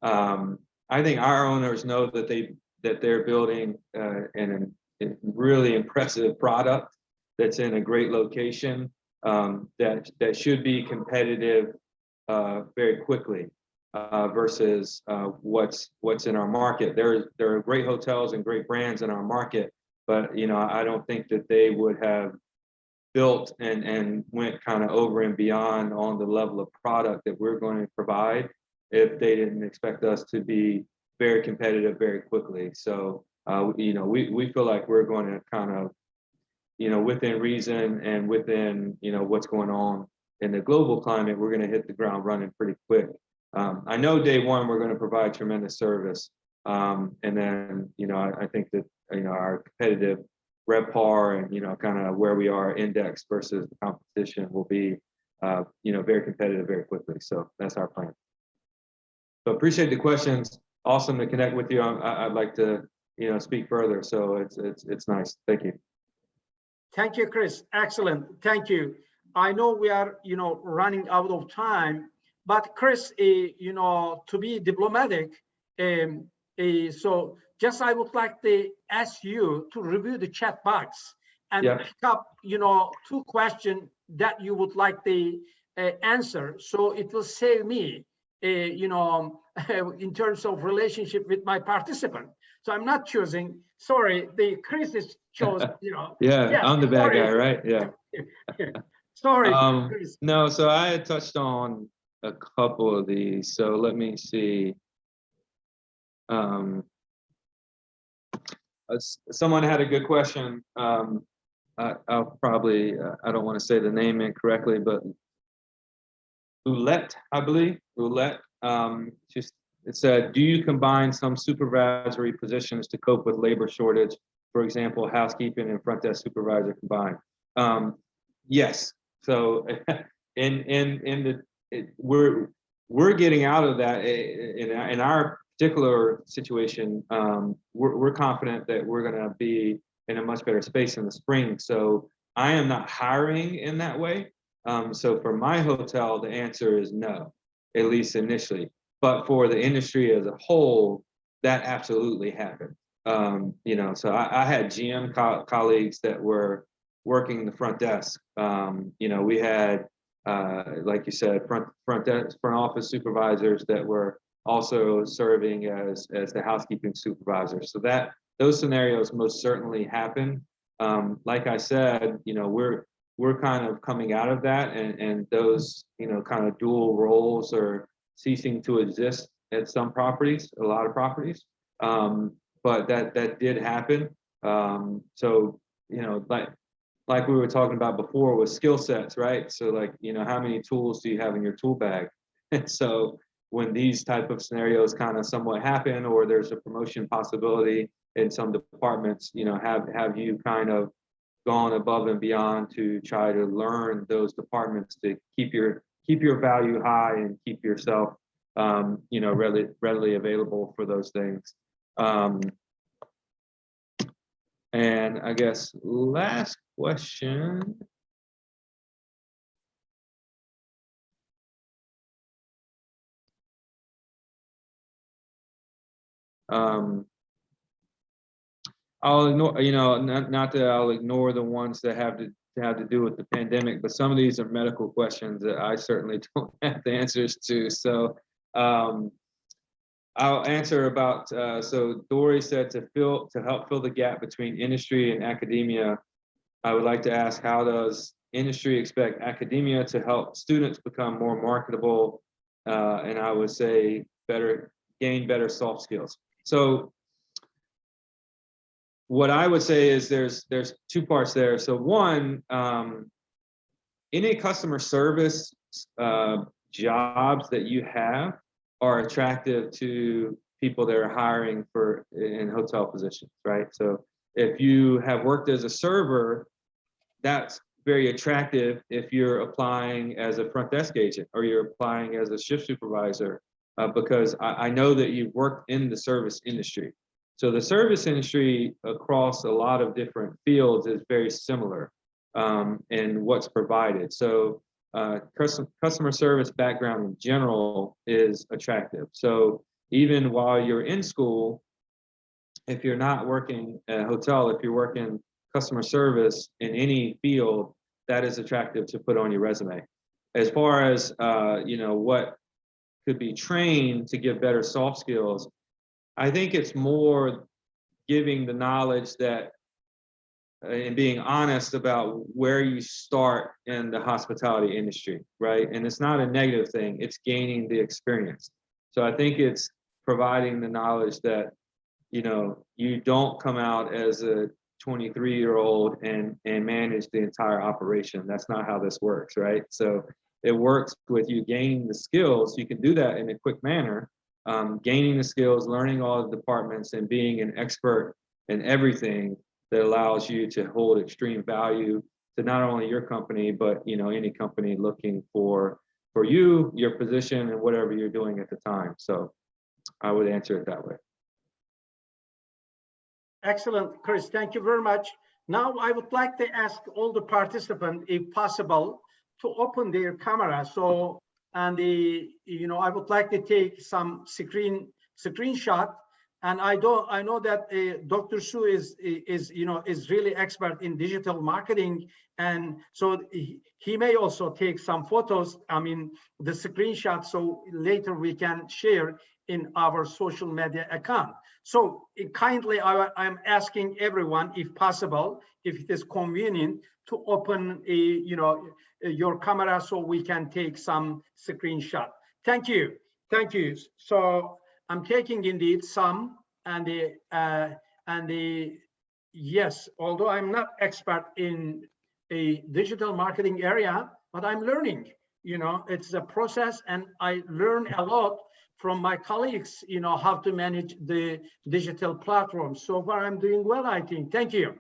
I think our owners know that they're building a really impressive product that's in a great location that should be competitive very quickly versus what's in our market. There are great hotels and great brands in our market, but I don't think that they would have built and went kind of over and beyond on the level of product that we're going to provide if they didn't expect us to be very competitive very quickly. So we feel like we're going to kind of within reason and within what's going on in the global climate, we're going to hit the ground running pretty quick. I know day one we're going to provide tremendous service, and then I think that our competitive RevPAR and kind of where we are index versus the competition will be very competitive very quickly. So that's our plan. So appreciate the questions. Awesome to connect with you. I'd like to speak further. So it's nice. Thank you. Thank you, Chris. Excellent. Thank you. I know we are running out of time, but Chris, to be diplomatic, so just I would like to ask you to review the chat box and pick up, 2 questions that you would like the answer. So it will save me, in terms of relationship with my participant. So I'm not choosing. Sorry, the Chris is chose. Yeah, I'm the bad sorry. guy, right? Yeah. Sorry, Chris. No, so I had touched on a couple of these. So let me see. Someone had a good question. I'll probably, I don't want to say the name incorrectly, but Roulette, I believe, Roulette. It said, do you combine some supervisory positions to cope with labor shortage? For example, housekeeping and front desk supervisor combined. Yes. So we're getting out of that in our particular situation. We're confident that we're going to be in a much better space in the spring. So I am not hiring in that way. So for my hotel, the answer is no, at least initially. But for the industry as a whole, that absolutely happened. So I had GM colleagues that were working the front desk. We had, like you said, front office supervisors that were also serving as the housekeeping supervisors. So those scenarios most certainly happen. Like I said, we're kind of coming out of that, and those kind of dual roles are ceasing to exist at some properties, a lot of properties. But that did happen. So like we were talking about before with skill sets, right? So how many tools do you have in your tool bag? And so when these type of scenarios kind of somewhat happen, or there's a promotion possibility in some departments, have you kind of gone above and beyond to try to learn those departments to keep your value high and keep yourself readily available for those things. And I guess last question. I'll ignore, not that I'll ignore the ones that have to do with the pandemic, but some of these are medical questions that I certainly don't have the answers to. So I'll answer about, so Dory said to help fill the gap between industry and academia, I would like to ask, how does industry expect academia to help students become more marketable? And I would say gain better soft skills. So what I would say is there's two parts there. So one, any customer service jobs that you have are attractive to people that are hiring in hotel positions, right? So if you have worked as a server, that's very attractive if you're applying as a front desk agent or you're applying as a shift supervisor, because I know that you've worked in the service industry. So the service industry across a lot of different fields is very similar in what's provided. So customer service background in general is attractive. So even while you're in school, if you're not working at a hotel, if you're working customer service in any field, that is attractive to put on your resume. As far as what could be trained to give better soft skills, I think it's more giving the knowledge that and being honest about where you start in the hospitality industry, right? And it's not a negative thing, it's gaining the experience. So I think it's providing the knowledge that, you don't come out as a 23-year-old and manage the entire operation. That's not how this works, right? So it works with you gaining the skills. You can do that in a quick manner, gaining the skills, learning all the departments, and being an expert in everything that allows you to hold extreme value to not only your company, but any company looking for you, your position, and whatever you're doing at the time. So I would answer it that way. Excellent, Chris. Thank you very much. Now I would like to ask all the participants, if possible, to open their camera. So, and I would like to take some screenshot, And I know that Dr. Su is really expert in digital marketing, and so he may also take some photos. I mean, the screenshot, so later we can share in our social media account. So kindly, I'm asking everyone, if possible, if it is convenient, to open your camera so we can take some screenshot. Thank you. Thank you. So I'm taking indeed some, and yes, although I'm not expert in a digital marketing area, but I'm learning. It's a process, and I learn a lot from my colleagues, how to manage the digital platform. So far, I'm doing well, I think. Thank you.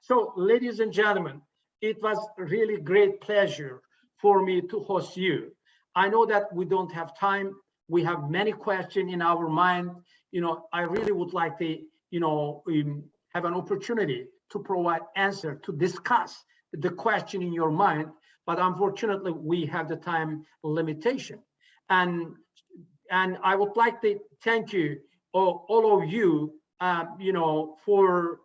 So, ladies and gentlemen, it was really great pleasure for me to host you. I know that we don't have time. We have many questions in our mind. I really would like to, have an opportunity to provide answer, to discuss the question in your mind. But unfortunately, we have the time limitation. And I would like to thank you, all of you, for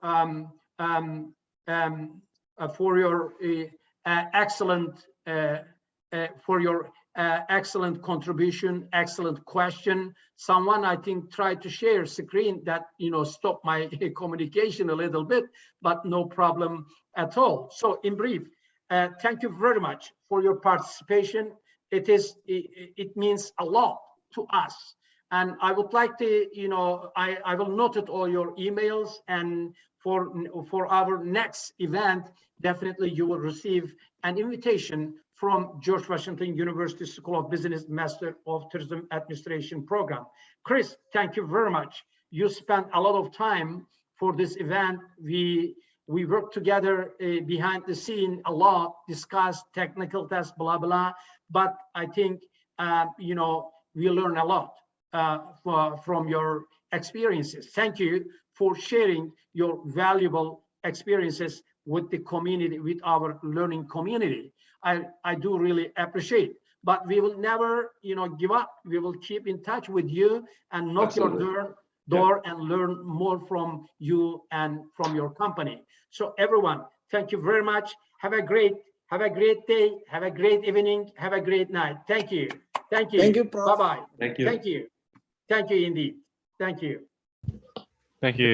your excellent excellent contribution, excellent question. Someone, I think, tried to share screen that stopped my communication a little bit, but no problem at all. So in brief, thank you very much for your participation. It means a lot to us. And I would like to, I will note it all your emails, and for our next event, definitely you will receive an invitation from George Washington University School of Business Master of Tourism Administration program. Chris, thank you very much. You spent a lot of time for this event. We worked together behind the scene a lot, discussed technical tests, blah, blah. But I think, we learn a lot from your experiences. Thank you for sharing your valuable experiences with the community, with our learning community. I do really appreciate, but we will never, give up. We will keep in touch with you and knock Absolutely. your door and learn more from you and from your company. So everyone, thank you very much. Have a great day. Have a great evening. Have a great night. Thank you. Thank you. Thank you, Prof. Bye-bye. Thank you. Thank you. Thank you indeed. Thank you. Thank you.